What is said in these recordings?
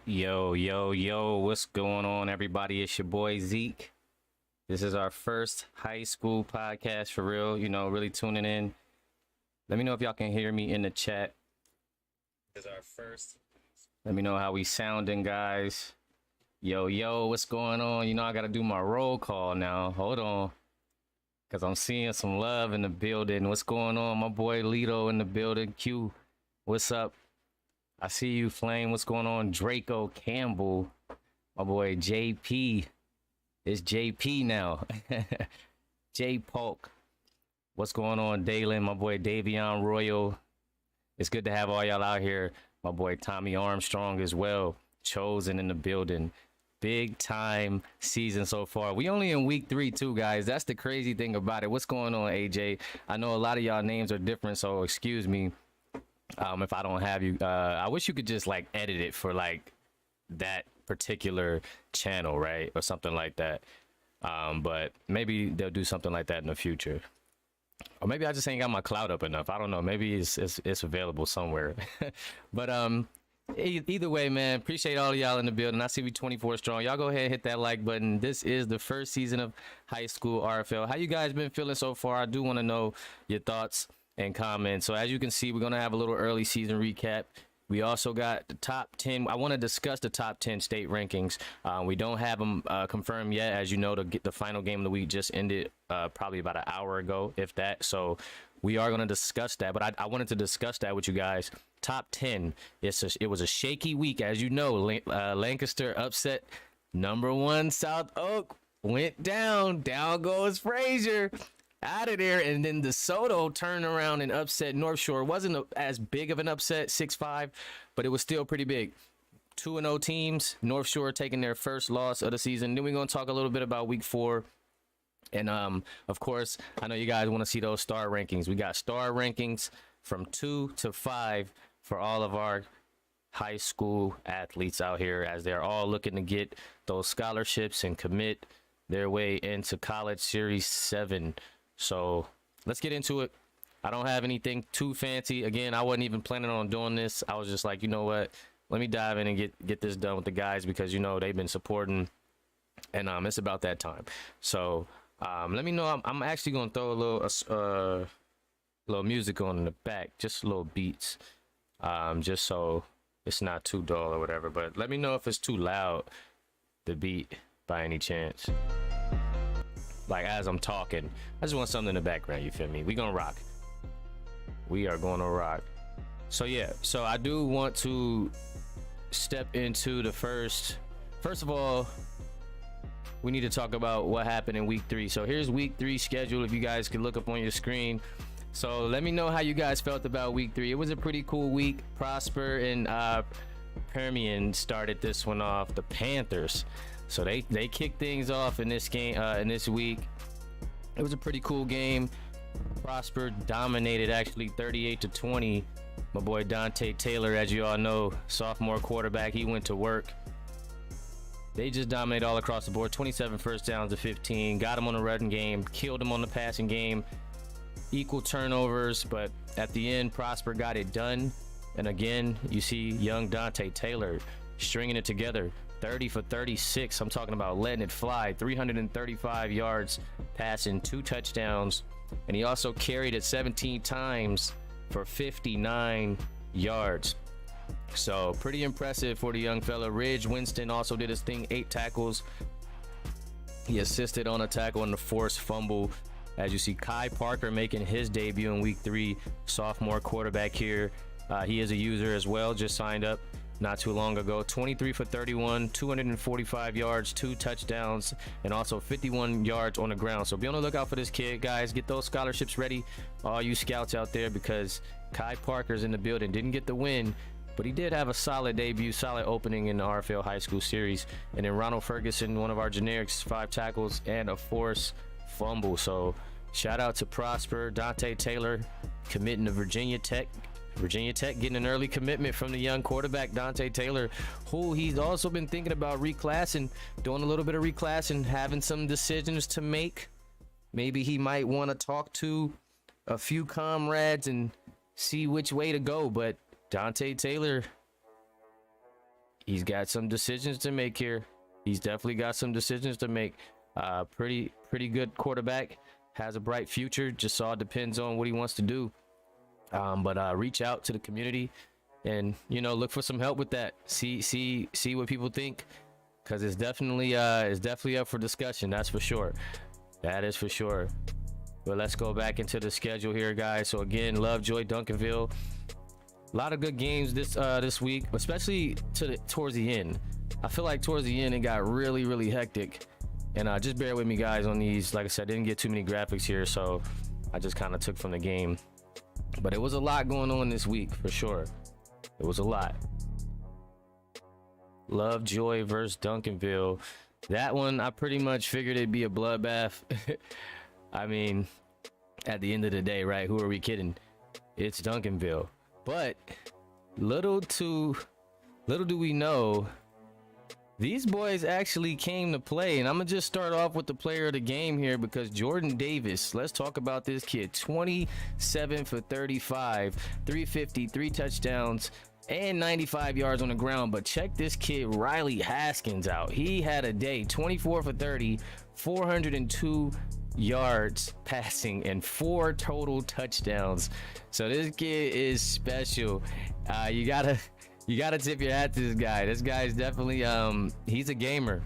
Yo, what's going on, everybody? It's your boy Zeke. This is our first high school podcast for real, really tuning in. Let me know if y'all can hear me in the chat. This is our first. Let me know how we sounding, guys. Yo, what's going on? I got to do my roll call now. Hold on. Because I'm seeing some love in the building. What's going on? My boy Lito in the building. Q, what's up? I see you, Flame. What's going on? Draco Campbell. My boy JP. It's JP now. J Polk. What's going on, Dalen? My boy Davion Royal. It's good to have all y'all out here. My boy Tommy Armstrong as well. Chosen in the building. Big time season so far. We only in week 3 too, guys. That's the crazy thing about it. What's going on, AJ? I know a lot of y'all names are different, so excuse me if I don't have you. I wish you could just like edit it for like that particular channel, right, or something like that. But maybe they'll do something like that in the future, or maybe I just ain't got my cloud up enough. I don't know. Maybe it's available somewhere. But either way, man, appreciate all of y'all in the building. I see we 24 strong. Y'all go ahead and hit that like button. This is the first season of high school RFL. How you guys been feeling so far? I do want to know your thoughts and comments. So as you can see, we're gonna have a little early season recap. We also got the top 10. I want to discuss the top 10 state rankings. We don't have them confirmed yet. As you know, the final game of the week just ended probably about an hour ago, if that. So we are going to discuss that. But I wanted to discuss that with you guys. Top 10. It was a shaky week. As you know, Lancaster upset #1 South Oak. Went down. Down goes Frazier. Out of there. And then DeSoto turned around and upset North Shore. Wasn't as big of an upset, 6-5, but it was still pretty big. 2-0 teams. North Shore taking their first loss of the season. Then we're going to talk a little bit about week 4. And of course, I know you guys want to see those star rankings. We got star rankings from 2 to 5 for all of our high school athletes out here, as they're all looking to get those scholarships and commit their way into College Series 7. So let's get into it. I don't have anything too fancy. Again, I wasn't even planning on doing this. I was just like, you know what? Let me dive in and get this done with the guys, because, they've been supporting, and it's about that time. So let me know. I'm actually going to throw a little music on in the back, just little beats, just so it's not too dull or whatever. But let me know if it's too loud, the beat, by any chance. Like as I'm talking, I just want something in the background, you feel me? We gonna rock. We are gonna rock. So yeah, so I do want to step into the first of all, we need to talk about what happened in week 3. So here's week 3 schedule, if you guys can look up on your screen. So let me know how you guys felt about week 3. It was a pretty cool week. Prosper and Peran started this one off. The Panthers, so they kicked things off in this game, in this week. It was a pretty cool game. Prosper dominated, actually 38-20. My boy Dante Taylor, as you all know, sophomore quarterback, he went to work. They just dominated all across the board. 27 first downs to 15. Got him on the running game, killed him on the passing game. Equal turnovers, but at the end, Prosper got it done. And again, you see young Dante Taylor stringing it together. 30 for 36. I'm talking about letting it fly. 335 yards passing, 2 touchdowns. And he also carried it 17 times for 59 yards. So pretty impressive for the young fella. Ridge Winston also did his thing, 8 tackles. He assisted on a tackle on the forced fumble. As you see, Kai Parker making his debut in week 3, sophomore quarterback here. He is a user as well, just signed up not too long ago. 23 for 31, 245 yards, 2 touchdowns, and also 51 yards on the ground. So be on the lookout for this kid, guys. Get those scholarships ready, all you scouts out there, because Kai Parker's in the building. Didn't get the win, but he did have a solid debut, solid opening in the RFL High School Series. And then Ronald Ferguson, one of our generics, 5 tackles and a forced fumble. So shout out to Prosper. Dante Taylor committing to Virginia Tech. Virginia Tech getting an early commitment from the young quarterback Dante Taylor, who he's also been thinking about reclassing, doing a little bit of reclassing, having some decisions to make. Maybe he might want to talk to a few comrades and see which way to go. But Dante Taylor, he's got some decisions to make here. He's definitely got some decisions to make. Pretty good quarterback, has a bright future. Just all depends on what he wants to do. But reach out to the community and, you know, look for some help with that. See what people think, because it's definitely up for discussion. That's for sure. That is for sure. But let's go back into the schedule here, guys. So again, Lovejoy, Duncanville, a lot of good games this week, especially towards the end. I feel like towards the end it got really hectic, and just bear with me, guys, on these. Like I said, I didn't get too many graphics here, so I just kind of took from the game. But it was a lot going on this week, for sure. It was a lot. Lovejoy versus Duncanville. That one, I pretty much figured it'd be a bloodbath. I mean, at the end of the day, right? Who are we kidding? It's Duncanville. But little do we know, these boys actually came to play. And I'm going to just start off with the player of the game here, because Jordan Davis, let's talk about this kid. 27 for 35, 350, 3 touchdowns, and 95 yards on the ground. But check this kid, Riley Haskins, out. He had a day, 24 for 30, 402 yards passing, and 4 total touchdowns. So this kid is special. You gotta tip your hat to this guy. This guy is definitely he's a gamer.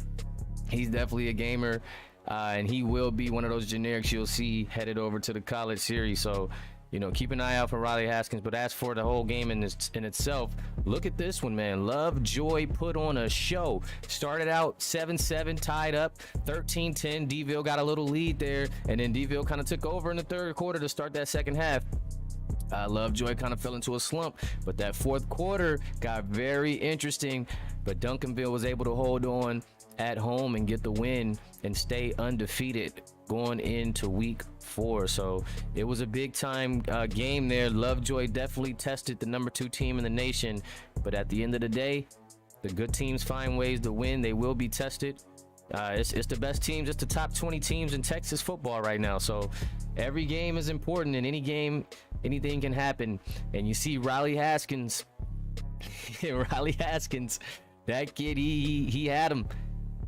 He's definitely a gamer, and he will be one of those generics you'll see headed over to the college series. So, you know, keep an eye out for Riley Haskins. But as for the whole game in itself, look at this one, man. Lovejoy put on a show. Started out 7-7, tied up 13-10. DeVille got a little lead there, and then DeVille kind of took over in the third quarter to start that second half. Lovejoy kind of fell into a slump, but that fourth quarter got very interesting. But Duncanville was able to hold on at home and get the win and stay undefeated going into week 4. So it was a big time game there. Lovejoy definitely tested the number 2 team in the nation, but at the end of the day, the good teams find ways to win. They will be tested. It's the best teams. It's the top 20 teams in Texas football right now. So every game is important. In any game, anything can happen. And you see Riley Haskins. Riley Haskins, that kid, he had him.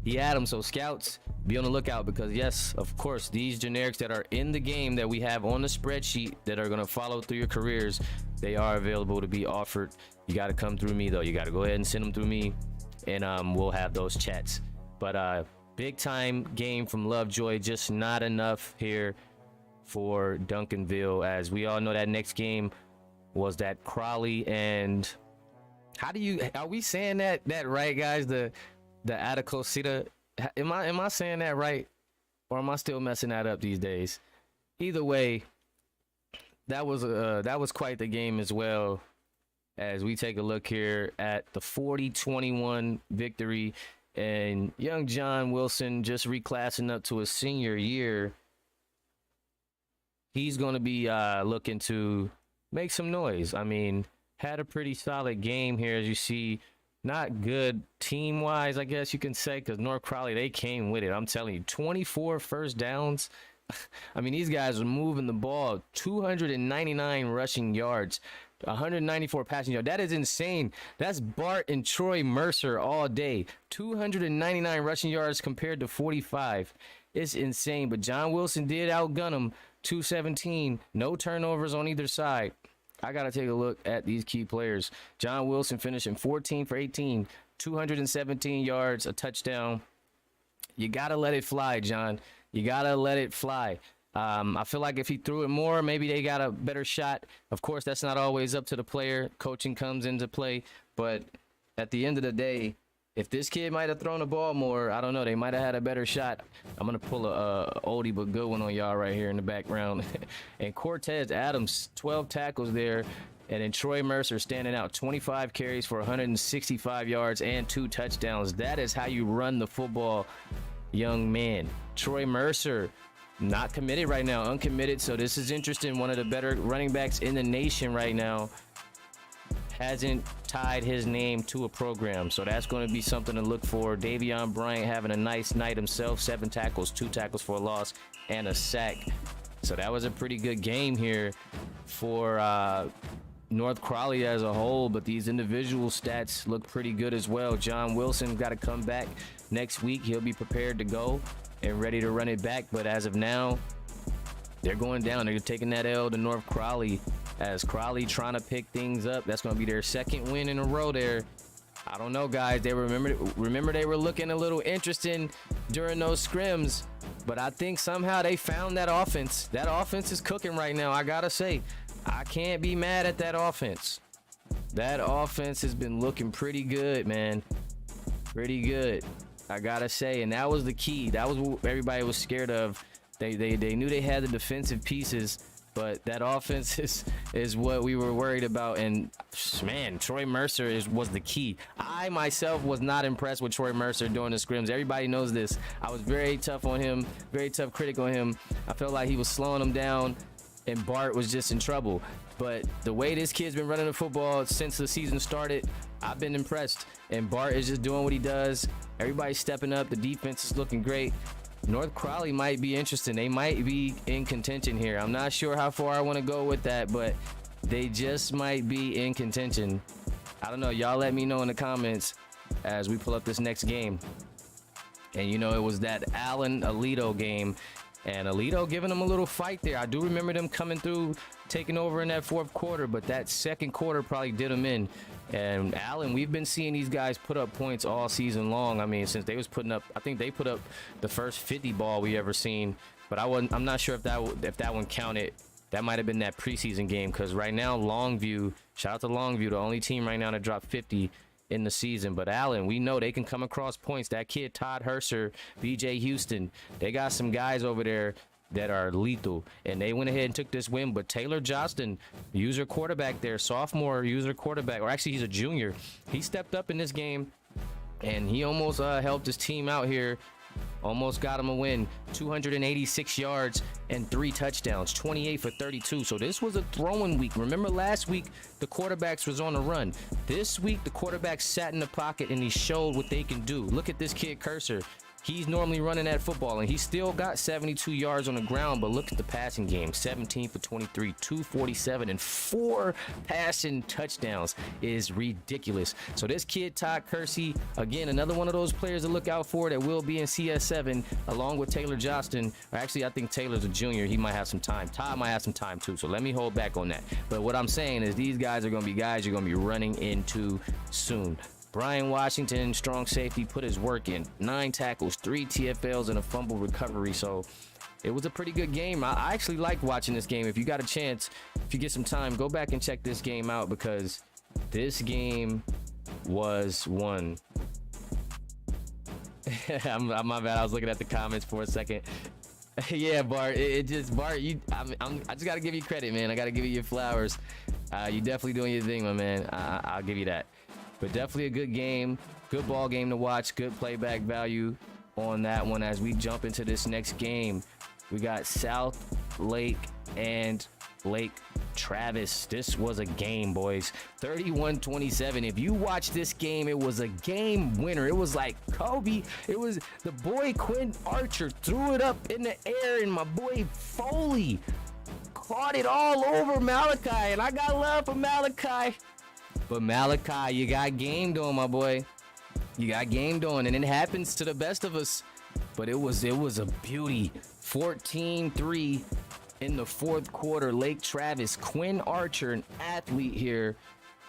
He had him. So scouts, be on the lookout, because yes, of course, these generics that are in the game that we have on the spreadsheet that are going to follow through your careers, they are available to be offered. You got to come through me, though. You got to go ahead and send them through me, and we'll have those chats. But big time game from Lovejoy, just not enough here for Duncanville. As we all know, that next game was that Crowley and How do you? Are we saying that right, guys? The Attico Cedar. Am I saying that right, or am I still messing that up these days? Either way, that was quite the game as well. As we take a look here at the 40-21 victory, and young John Wilson just reclassing up to a senior year. He's going to be looking to make some noise. I mean, had a pretty solid game here, as you see. Not good team-wise, I guess you can say, because North Crowley, they came with it. I'm telling you, 24 first downs. I mean, these guys are moving the ball. 299 rushing yards, 194 passing yards. That is insane. That's Bart and Troy Mercer all day. 299 rushing yards compared to 45. It's insane. But John Wilson did outgun him. 217. No turnovers on either side. I got to take a look at these key players. John Wilson finishing 14 for 18, 217 yards, a touchdown. You got to let it fly, John. You got to let it fly. I feel like if he threw it more, maybe they got a better shot. Of course, that's not always up to the player. Coaching comes into play. But at the end of the day, if this kid might have thrown the ball more, I don't know. They might have had a better shot. I'm going to pull a oldie but good one on y'all right here in the background. And Cortez Adams, 12 tackles there. And then Troy Mercer standing out, 25 carries for 165 yards and 2 touchdowns. That is how you run the football, young man. Troy Mercer, not committed right now, uncommitted. So this is interesting. One of the better running backs in the nation right now hasn't tied his name to a program. So that's going to be something to look for. Davion Bryant having a nice night himself. 7 tackles, 2 tackles for a loss, and a sack. So that was a pretty good game here for North Crowley as a whole, but these individual stats look pretty good as well. John Wilson got to come back next week. He'll be prepared to go and ready to run it back. But as of now, they're going down. They're taking that L to North Crowley, as Crowley trying to pick things up. That's going to be their second win in a row there. I don't know, guys. They remember they were looking a little interesting during those scrims, but I think somehow they found that offense. That offense is cooking right now. I got to say, I can't be mad at that offense. That offense has been looking pretty good, man. Pretty good, I got to say. And that was the key. That was what everybody was scared of. They knew they had the defensive pieces, but that offense is what we were worried about. And man, Troy Mercer was the key. I myself was not impressed with Troy Mercer during the scrims. Everybody knows this. I was very tough on him, very tough critic on him. I felt like he was slowing him down, and Bart was just in trouble. But the way this kid's been running the football since the season started, I've been impressed. And Bart is just doing what he does. Everybody's stepping up. The defense is looking great. North Crowley might be interesting. They might be in contention here. I'm not sure how far I want to go with that, but they just might be in contention. I don't know. Y'all let me know in the comments as we pull up this next game. And you know, it was that Allen Alito game, and Alito giving them a little fight there. I do remember them coming through, taking over in that fourth quarter, but that second quarter probably did them in. And Allen, we've been seeing these guys put up points all season long. I mean, since they was putting up, I think they put up the first 50 ball we ever seen. But I'm not sure if that one counted. That might have been that preseason game, because right now Longview, shout out to Longview, the only team right now to drop 50 in the season. But Allen, we know they can come across points. That kid Todd Herser, BJ Houston, they got some guys over there that are lethal, and they went ahead and took this win. But Taylor Johnston, user quarterback there, sophomore user quarterback, or actually he's a junior, he stepped up in this game and he almost helped his team out here, almost got him a win. 286 yards and 3 touchdowns, 28 for 32. So this was a throwing week. Remember last week the quarterbacks was on the run. This week the quarterbacks sat in the pocket and he showed what they can do. Look at this kid Cursor. He's normally running that football, and he still got 72 yards on the ground, but look at the passing game. 17 for 23, 247, and 4 passing touchdowns is ridiculous. So this kid, Todd Kersey, again, another one of those players to look out for that will be in CS7, along with Taylor Johnston. Or actually, I think Taylor's a junior. He might have some time. Todd might have some time, too, so let me hold back on that. But what I'm saying is these guys are going to be guys you're going to be running into soon. Brian Washington, strong safety, put his work in. 9 tackles, 3 TFLs, and a fumble recovery. So it was a pretty good game. I actually liked watching this game. If you got a chance, if you get some time, go back and check this game out, because this game was won. I'm my bad. I was looking at the comments for a second. Yeah, Bart. It just Bart. I just gotta give you credit, man. I gotta give you your flowers. You definitely doing your thing, my man. I'll give you that. But definitely a good game, good ball game to watch. Good playback value on that one. As we jump into this next game, we got South Lake and Lake Travis. This was a game, boys. 31-27. If you watch this game, it was a game winner. It was like Kobe. It was the boy Quinn Archer threw it up in the air, and my boy Foley caught it all over Malachi. And I got love for Malachi. But Malachi, you got gamed on, my boy. You got gamed on, and it happens to the best of us. But it was a beauty. 14-3 in the fourth quarter. Lake Travis, Quinn Archer, an athlete here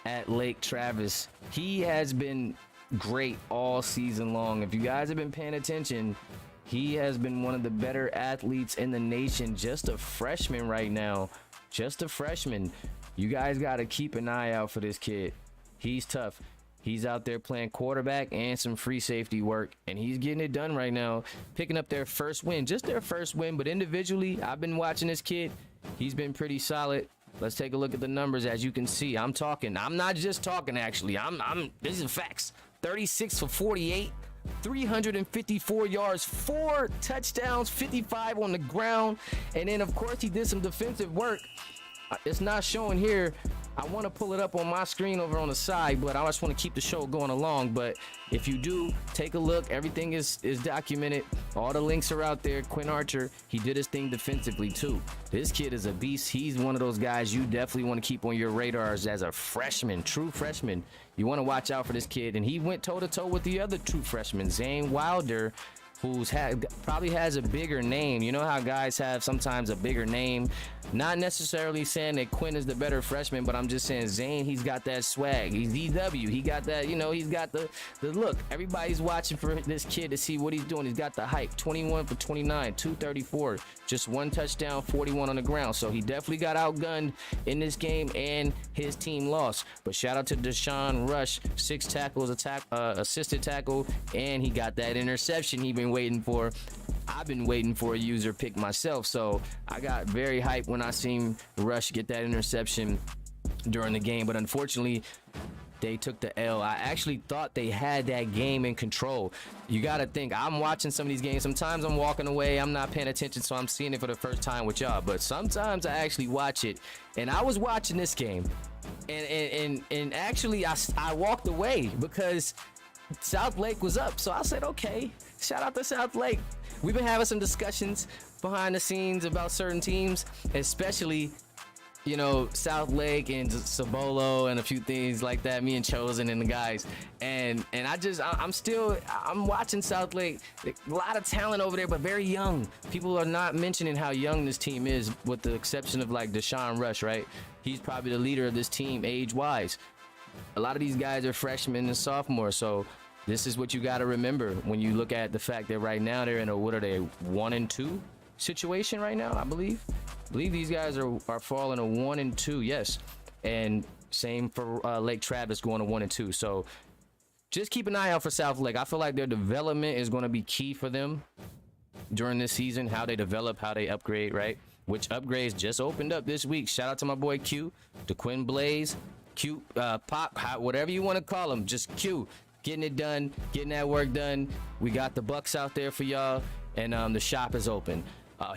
at Lake Travis. He has been great all season long. If you guys have been paying attention, he has been one of the better athletes in the nation. Just a freshman right now. Just a freshman. You guys got to keep an eye out for this kid. He's tough. He's out there playing quarterback and some free safety work, and he's getting it done right now, picking up their first win. Just their first win, but individually, I've been watching this kid. He's been pretty solid. Let's take a look at the numbers. As you can see, I'm talking. I'm not just talking, actually. These are facts. 36 for 48, 354 yards, 4 touchdowns, 55 on the ground, and then, of course, he did some defensive work. It's not showing here. I want to pull it up on my screen over on the side, but I just want to keep the show going along. But if you do, take a look. Everything is documented. All the links are out there. Quinn Archer, he did his thing defensively too. This kid is a beast. He's one of those guys you definitely want to keep on your radars as a freshman, true freshman. You want to watch out for this kid. And he went toe-to-toe with the other true freshman, Zane Wilder, who's probably has a bigger name. You know how guys have sometimes a bigger name? Not necessarily saying that Quinn is the better freshman, but I'm just saying Zane, he's got that swag. He's DW. He got that, he's got the look. Everybody's watching for this kid to see what he's doing. He's got the hype. 21 for 29, 234, just 1 touchdown, 41 on the ground. So he definitely got outgunned in this game, and his team lost. But shout out to Deshaun Rush, 6 tackles, assisted tackle, and he got that interception he been waiting for. I've been waiting for a user pick myself, so I got very hyped when I seen Rush get that interception during the game. But unfortunately, they took the L. I actually thought they had that game in control. You got to think, I'm watching some of these games. Sometimes I'm walking away, I'm not paying attention, so I'm seeing it for the first time with y'all. But sometimes I actually watch it, and I was watching this game, and actually I walked away because South Lake was up. So I said, okay, shout out to South Lake. We've been having some discussions behind the scenes about certain teams, especially, South Lake and Sabolo and a few things like that, me and Chosen and the guys. And I'm watching South Lake. A lot of talent over there, but very young. People are not mentioning how young this team is, with the exception of like Deshaun Rush, right? He's probably the leader of this team age-wise. A lot of these guys are freshmen and sophomores, so this is what you got to remember when you look at the fact that right now they're in a 1-2 situation right now. I believe these guys are falling a 1-2, yes, and same for Lake Travis going to 1-2. So just keep an eye out for South Lake. I feel like their development is going to be key for them during this season. How they develop, how they upgrade, right? Which upgrades just opened up this week. Shout out to my boy Q, to Quinn Blaze, Q, Pop, whatever you want to call him, just Q. Getting it done, getting that work done. We got the Bucks out there for y'all, and the shop is open.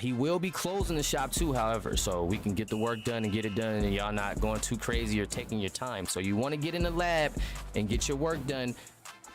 He will be closing the shop too, however, so we can get the work done and get it done, and y'all not going too crazy or taking your time. So you want to get in the lab and get your work done.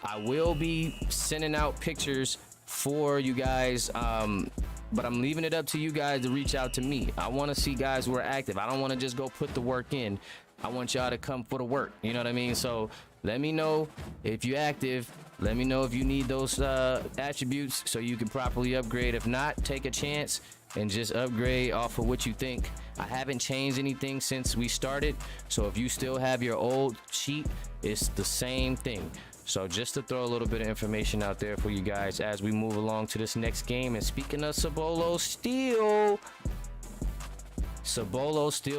I will be sending out pictures for you guys, but I'm leaving it up to you guys to reach out to me. I want to see guys who are active. I don't want to just go put the work in. I want y'all to come for the work. You know what I mean? So let me know if you're active. Let me know if you need those attributes so you can properly upgrade. If not, take a chance and just upgrade off of what you think. I haven't changed anything since we started. So if you still have your old sheet, it's the same thing. So just to throw a little bit of information out there for you guys as we move along to this next game. And speaking of Sabolo Steel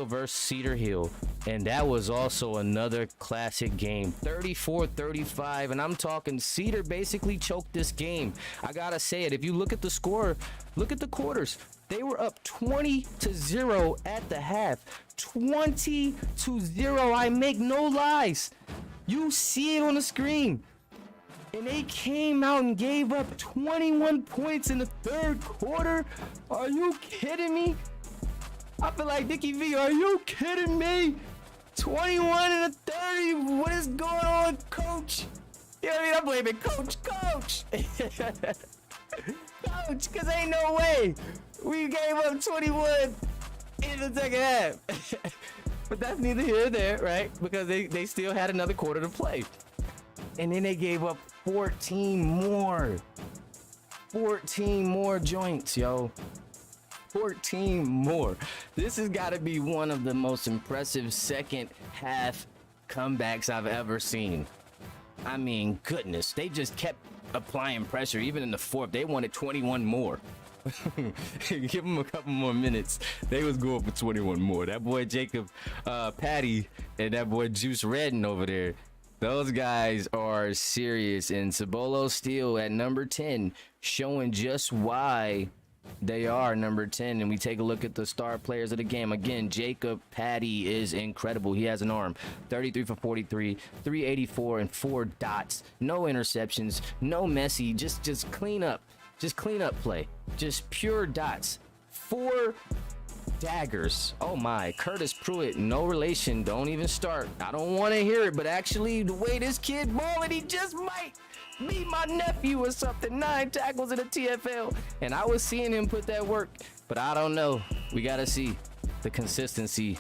versus Cedar Hill. And that was also another classic game, 34-35. And I'm talking Cedar basically choked this game. I gotta say it. If you look at the score, look at the quarters. They were up 20-0 at the half. 20-0. I make no lies. You see it on the screen. And they came out and gave up 21 points in the third quarter. Are you kidding me? I feel like Dickie V. Are you kidding me? 21 and a 30. What is going on, coach? You know what I mean? I'm blaming coach. Coach, because ain't no way we gave up 21 in the second half. But that's neither here nor there, right? Because they still had another quarter to play. And then they gave up 14 more. 14 more joints, yo. 14 more. This has got to be one of the most impressive second half comebacks I've ever seen. I mean, goodness, they just kept applying pressure. Even in the fourth, they wanted 21 more. Give them a couple more minutes. They was going for 21 more. That boy Jacob Patty and that boy Juice Redden over there, those guys are serious. And Sabolo still at number 10, showing just why they are number 10. And we take a look at the star players of the game. Again, Jacob Patty is incredible. He has an arm. 33 for 43, 384 and 4 dots. No interceptions, no messy, just clean up. Just clean up play. Just pure dots. 4 daggers. Oh my. Curtis Pruitt, no relation. Don't even start. I don't want to hear it, but actually the way this kid balling, he just might be my nephew or something. 9 tackles in the TFL. And I was seeing him put that work, but I don't know. We got to see the consistency.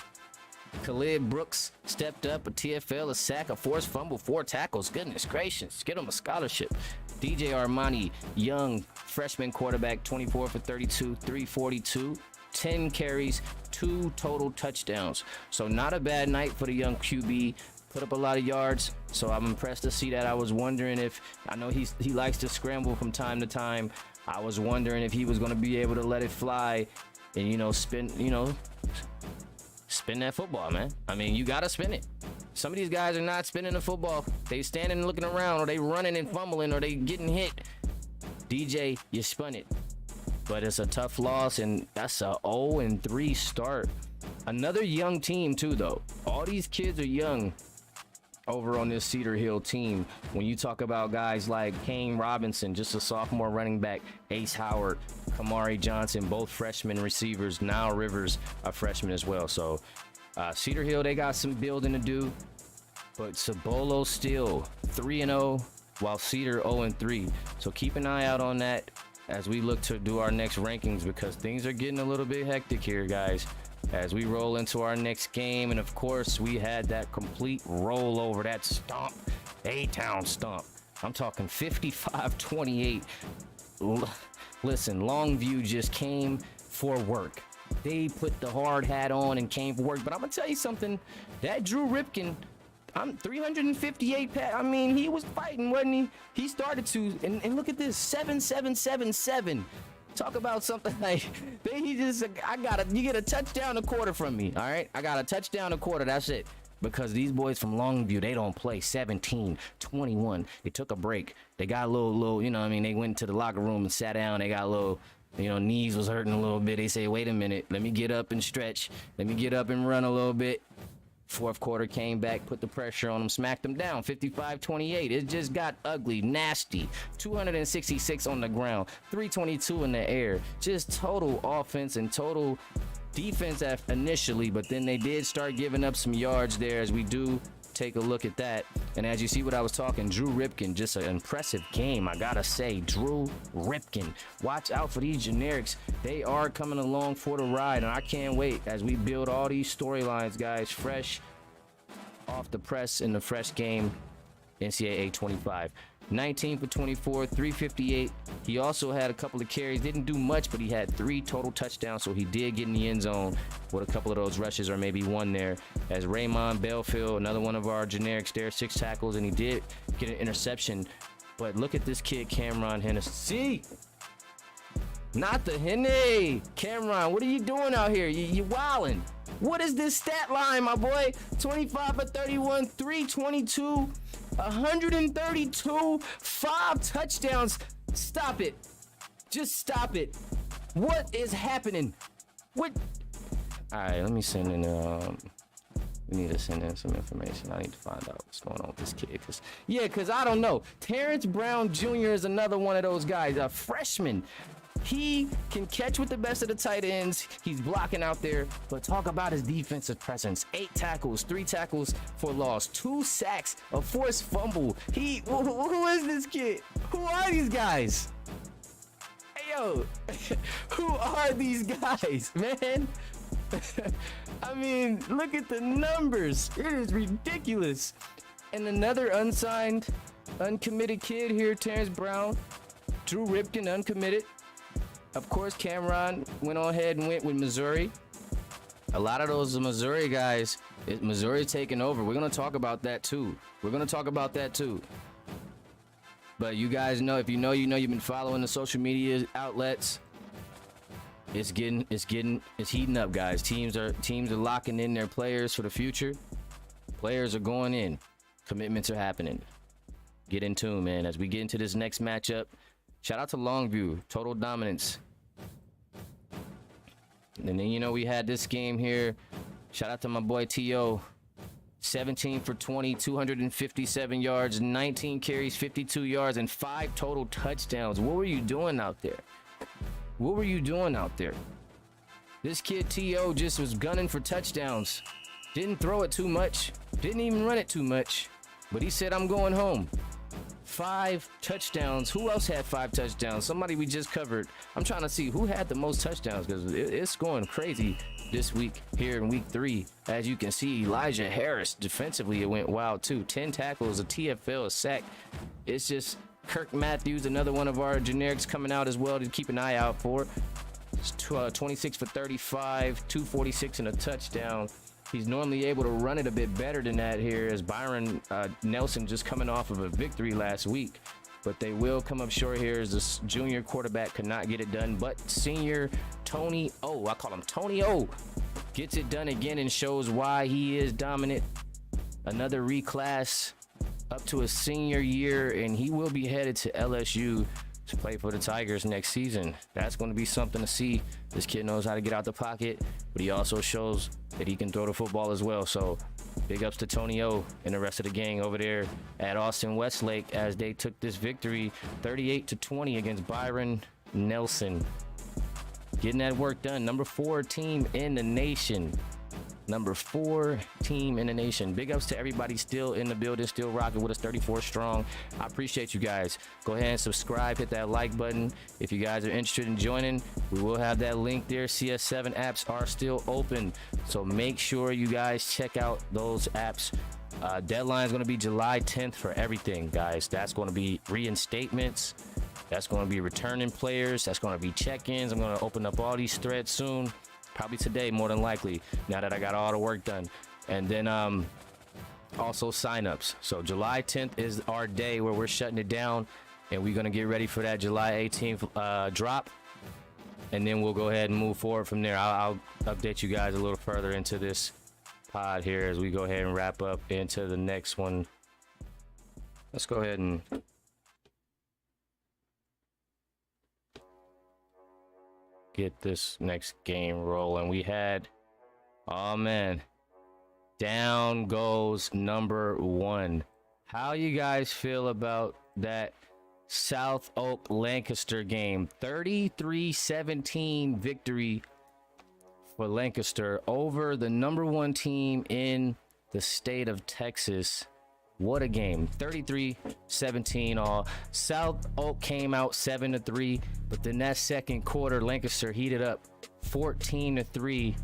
Khalid Brooks stepped up, a TFL, a sack, a forced fumble, 4 tackles. Goodness gracious. Get him a scholarship. DJ Armani, young freshman quarterback, 24 for 32, 342, 10 carries, 2 total touchdowns. So not a bad night for the young QB. Put up a lot of yards, so I'm impressed to see that. I was wondering if, I know he likes to scramble from time to time. I was wondering if he was going to be able to let it fly and, spin that football, man. I mean, you got to spin it. Some of these guys are not spinning the football. They standing and looking around, or they running and fumbling, or they getting hit. DJ, you spun it. But it's a tough loss, and that's a 0-3 start. Another young team, too, though. All these kids are young over on this Cedar Hill team. When you talk about guys like Kane Robinson, just a sophomore running back, Ace Howard, Kamari Johnson, both freshman receivers. Now Rivers, a freshman as well. So Cedar Hill, they got some building to do. But Sabolo still 3-0, while Cedar 0-3. So keep an eye out on that as we look to do our next rankings, because things are getting a little bit hectic here, guys, as we roll into our next game. And of course, we had that complete rollover, that stomp, A-Town stomp. I'm talking 55-28. Listen, Longview just came for work. They put the hard hat on and came for work. But I'm gonna tell you something, that Drew Ripken, I'm 358 I mean, he was fighting, wasn't he? He started to, and look at this, 7-7-7-7. Talk about something like, you get a touchdown a quarter from me, all right? I got a touchdown a quarter, that's it. Because these boys from Longview, they don't play 17-21. They took a break. They got a little, they went to the locker room and sat down. They got a little, knees was hurting a little bit. They say, wait a minute, let me get up and stretch. Let me get up and run a little bit. Fourth quarter came back, put the pressure on them, smacked them down, 55-28. It just got ugly, nasty. 266 on the ground, 322 in the air. Just total offense and total defense initially, but then they did start giving up some yards there, as we do take a look at that. And as you see what I was talking, Drew Ripken, just an impressive game, I gotta say. Drew Ripken, watch out for these generics. They are coming along for the ride, and I can't wait as we build all these storylines, guys, fresh off the press in the fresh game. NCAA 25, 19 for 24, 358. He also had a couple of carries, didn't do much, but he had 3 total touchdowns, so he did get in the end zone with a couple of those rushes, or maybe one there. As Raymond Belfield, another one of our generics there, 6 tackles, and he did get an interception. But look at this kid, Cameron Hennessy. Not the Henne. Cameron, what are you doing out here? You wildin'. What is this stat line, my boy? 25 for 31, 322, 132, 5 touchdowns. Stop it. Just stop it. What is happening? What? All right, let me send in, we need to send in some information. I need to find out what's going on with this kid. Cause I don't know. Terrence Brown Jr. is another one of those guys, a freshman. He can catch with the best of the tight ends. He's blocking out there, but talk about his defensive presence. 8 tackles, 3 tackles for loss, 2 sacks, a forced fumble. Who is this kid? Who are these guys? Hey, yo, who are these guys, man? I mean, look at the numbers. It is ridiculous. And another unsigned, uncommitted kid here, Terrence Brown. Drew Ripken, uncommitted. Of course, Cameron went on ahead and went with Missouri. A lot of those Missouri guys, Missouri taking over. We're going to talk about that too. But you guys know, if you know, you've been following the social media outlets. It's heating up, guys. Teams are locking in their players for the future. Players are going in. Commitments are happening. Get in tune, man. As we get into this next matchup, shout out to Longview, total dominance. And then, we had this game here. Shout out to my boy T.O. 17 for 20, 257 yards, 19 carries, 52 yards, and 5 total touchdowns. What were you doing out there? This kid T.O. just was gunning for touchdowns. Didn't throw it too much. Didn't even run it too much. But he said, I'm going home. 5 touchdowns. Who else had 5 touchdowns? Somebody we just covered. I'm trying to see who had the most touchdowns, because it's going crazy this week here in week 3. As you can see, Elijah Harris defensively, it went wild too. 10 tackles, a TFL, a sack. It's just Kirk Matthews, another one of our generics coming out as well to keep an eye out for. It's 26 for 35, 246 and a touchdown. He's normally able to run it a bit better than that here, as Byron Nelson just coming off of a victory last week. But they will come up short here as this junior quarterback could not get it done. But senior Tony O, I call him Tony O, gets it done again and shows why he is dominant. Another reclass up to his senior year, and he will be headed to LSU to play for the Tigers next season. That's going to be something to see. This kid knows how to get out the pocket, but he also shows that he can throw the football as well. So big ups to Tony O and the rest of the gang over there at Austin Westlake as they took this victory 38-20 against Byron Nelson. Getting that work done. Number 4 team in the nation. Big ups to everybody still in the building, still rocking with us, 34 strong. I appreciate you guys. Go ahead and subscribe, hit that like button. If you guys are interested in joining, we will have that link there. CS7 apps are still open, so make sure you guys check out those apps. Deadline is going to be July 10th for everything, guys. That's going to be reinstatements. That's going to be returning players. That's going to be check-ins. I'm going to open up all these threads soon. Probably today, more than likely, now that I got all the work done. And then also signups. So July 10th is our day where we're shutting it down, and we're going to get ready for that July 18th drop. And then we'll go ahead and move forward from there. I'll update you guys a little further into this pod here as we go ahead and wrap up into the next one. Let's go ahead and get this next game rolling. We had, oh man, down goes number 1. How you guys feel about that South Oak Lancaster game? 33-17 victory for Lancaster over the number 1 team in the state of Texas. What a game. 33-17 all. South Oak came out 7-3, but then that second quarter, Lancaster heated up 14-3,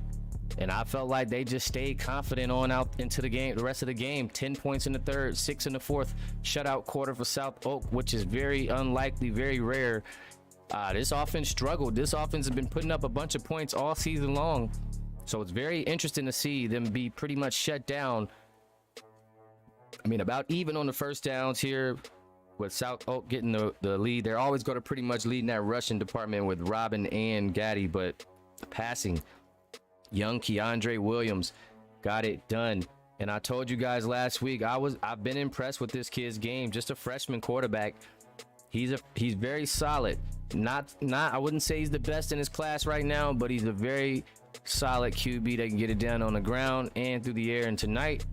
and I felt like they just stayed confident on out into the game, the rest of the game. 10 points in the third, 6 in the fourth. Shutout quarter for South Oak, which is very unlikely, very rare. This offense struggled. This offense has been putting up a bunch of points all season long, so it's very interesting to see them be pretty much shut down. I mean, about even on the first downs here. with South Oak getting the lead. They're always going to pretty much lead in that rushing department with Robin and Gaddy, but passing, young Keandre Williams got it done. And I told you guys last week, I've been impressed with this kid's game. Just a freshman quarterback. He's very solid. Not I wouldn't say he's the best in his class right now, but he's a very solid QB that can get it down on the ground and through the air. And tonight,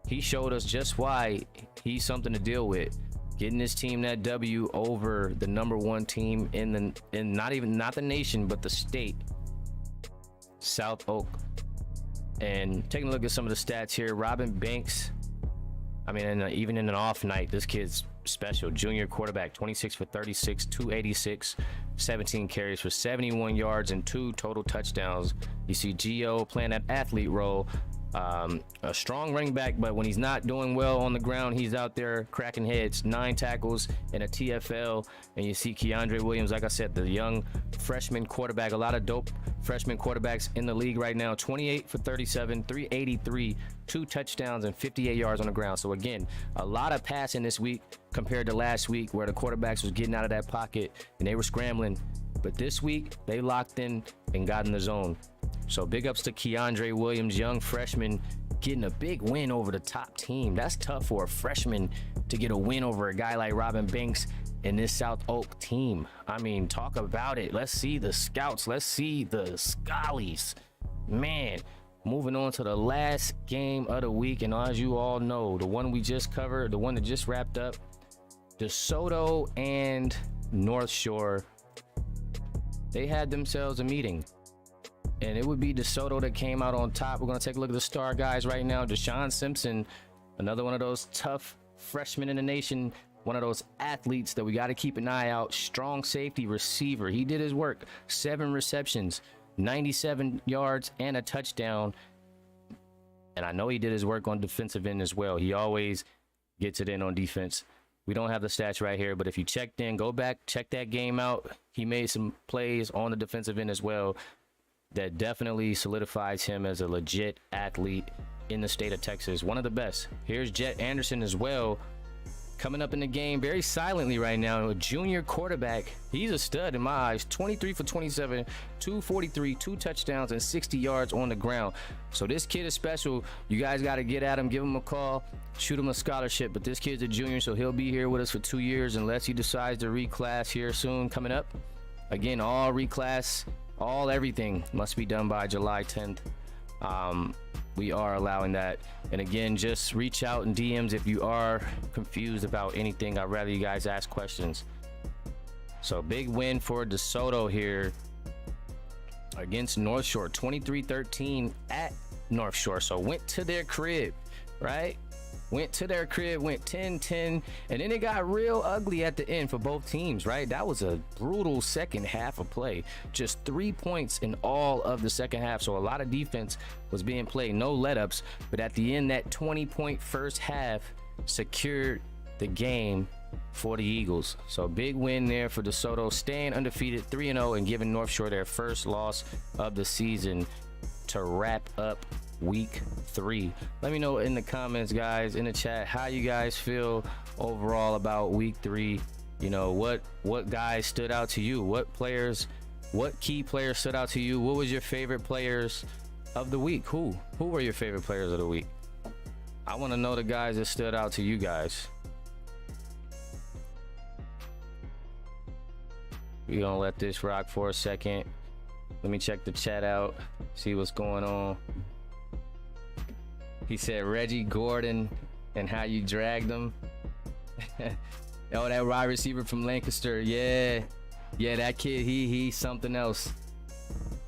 he showed us just why he's something to deal with. Getting this team that W over the #1 team in not the nation, but the state, South Oak. And taking a look at some of the stats here, Robin Banks, I mean, even in an off night, this kid's special. Junior quarterback, 26 for 36, 286, 17 carries for 71 yards and 2 total touchdowns. You see Gio playing that athlete role. A strong running back, but when he's not doing well on the ground, he's out there cracking heads. 9 tackles and a TFL. And you see Keandre Williams, like I said, the young freshman quarterback. A lot of dope freshman quarterbacks in the league right now. 28 for 37, 383, 2 touchdowns and 58 yards on the ground. So again, a lot of passing this week compared to last week, where the quarterbacks was getting out of that pocket and they were scrambling. But this week, they locked in and got in the zone. So big ups to Keandre Williams, young freshman, getting a big win over the top team. That's tough for a freshman to get a win over a guy like Robin Banks in this South Oak team. I mean, talk about it. Let's see the scouts. Let's see the Scallies. Man, moving on to the last game of the week. And as you all know, the one we just covered, the one that just wrapped up, DeSoto and North Shore, they had themselves a meeting. And it would be DeSoto that came out on top. We're going to take a look at the star guys right now. Deshaun Simpson, another one of those tough freshmen in the nation, one of those athletes that we got to keep an eye out. Strong safety receiver. He did his work. 7 receptions, 97 yards, and a touchdown. And I know he did his work on defensive end as well. He always gets it in on defense. We don't have the stats right here, but if you checked in, go back, check that game out. He made some plays on the defensive end as well. That definitely solidifies him as a legit athlete in the state of Texas. One of the best. Here's Jet Anderson as well, coming up in the game very silently right now. A junior quarterback. He's a stud in my eyes. 23 for 27, 243, 2 touchdowns, and 60 yards on the ground. So this kid is special. You guys got to get at him, give him a call, shoot him a scholarship. But this kid's a junior, so he'll be here with us for 2 years unless he decides to reclass here soon coming up. Again, all reclass, everything must be done by July 10th. We are allowing that. And again, just reach out in DMs if you are confused about anything. I'd rather you guys ask questions. So big win for DeSoto here against North Shore, 23-13 at North Shore. So went to their crib, right? Went to their crib, went 10-10, and then it got real ugly at the end for both teams, right? That was a brutal second half of play. Just 3 points in all of the second half, so a lot of defense was being played, no let-ups, but at the end, that 20-point first half secured the game for the Eagles. So big win there for DeSoto, staying undefeated 3-0 and giving North Shore their first loss of the season to wrap up week 3. Let me know in the comments, guys, in the chat, how you guys feel overall about week 3. You know, what guys stood out to you? What key players stood out to you? What was your favorite players of the week? Who were your favorite players of the week? I want to know the guys that stood out to you guys. We're gonna let this rock for a second. Let me check the chat out, see what's going on. He said Reggie Gordon and how you dragged him. Oh, that wide receiver from Lancaster. Yeah, that kid, he's something else.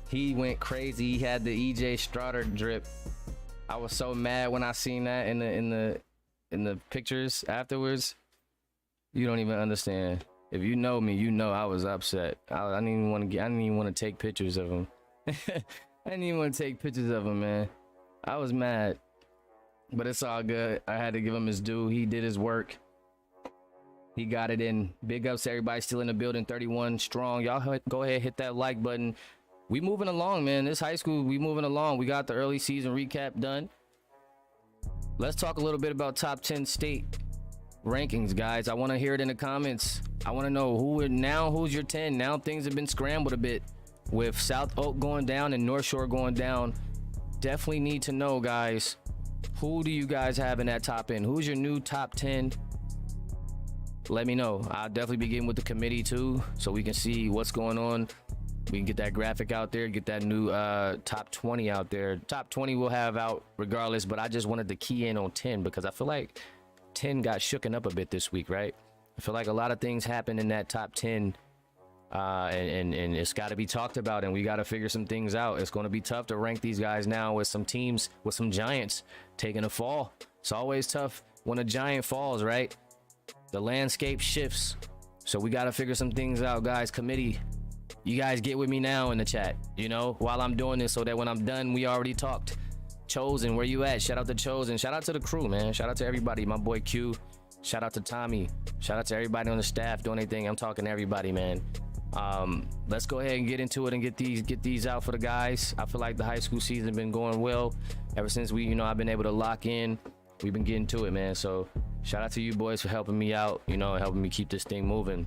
He went crazy. He had the EJ Strotter drip. I was so mad when I seen that in the pictures afterwards. You don't even understand. If you know me, you know I was upset. I didn't even want to take pictures of him. I didn't even want to take pictures of him, man. I was mad. But it's all good. I had to give him his due. He did his work. He got it in. Big ups to everybody still in the building. 31 strong. Y'all go ahead, hit that like button. We moving along, man. This high school, we moving along. We got the early season recap done. Let's talk a little bit about top 10 state. rankings, guys. I want to hear it in the comments. I want to know who's your 10. Now things have been scrambled a bit with South Oak going down and North Shore going down. Definitely need to know, guys, who do you guys have in that top end? Who's your new top 10? Let me know. I'll definitely begin with the committee too, so we can see what's going on. We can get that graphic out there, get that new top 20 out there. Top 20 we'll have out regardless, but I just wanted to key in on 10 because I feel like 10 got shooken up a bit this week, right? I feel like a lot of things happened in that top 10, and it's got to be talked about, and we got to figure some things out. It's going to be tough to rank these guys now with some teams, with some giants taking a fall. It's always tough when a giant falls, right? The landscape shifts, so we got to figure some things out, guys. Committee, you guys get with me now in the chat, you know, while I'm doing this, so that when I'm done, we already talked. Chosen, where you at? Shout out to Chosen. Shout out to the crew, man. Shout out to everybody. My boy Q. Shout out to Tommy. Shout out to everybody on the staff doing anything. I'm talking to everybody, man. Let's go ahead and get into it and get these out for the guys. I feel like the high school season been going well ever since I've been able to lock in. We've been getting to it, man. So shout out to you boys for helping me out, you know, helping me keep this thing moving.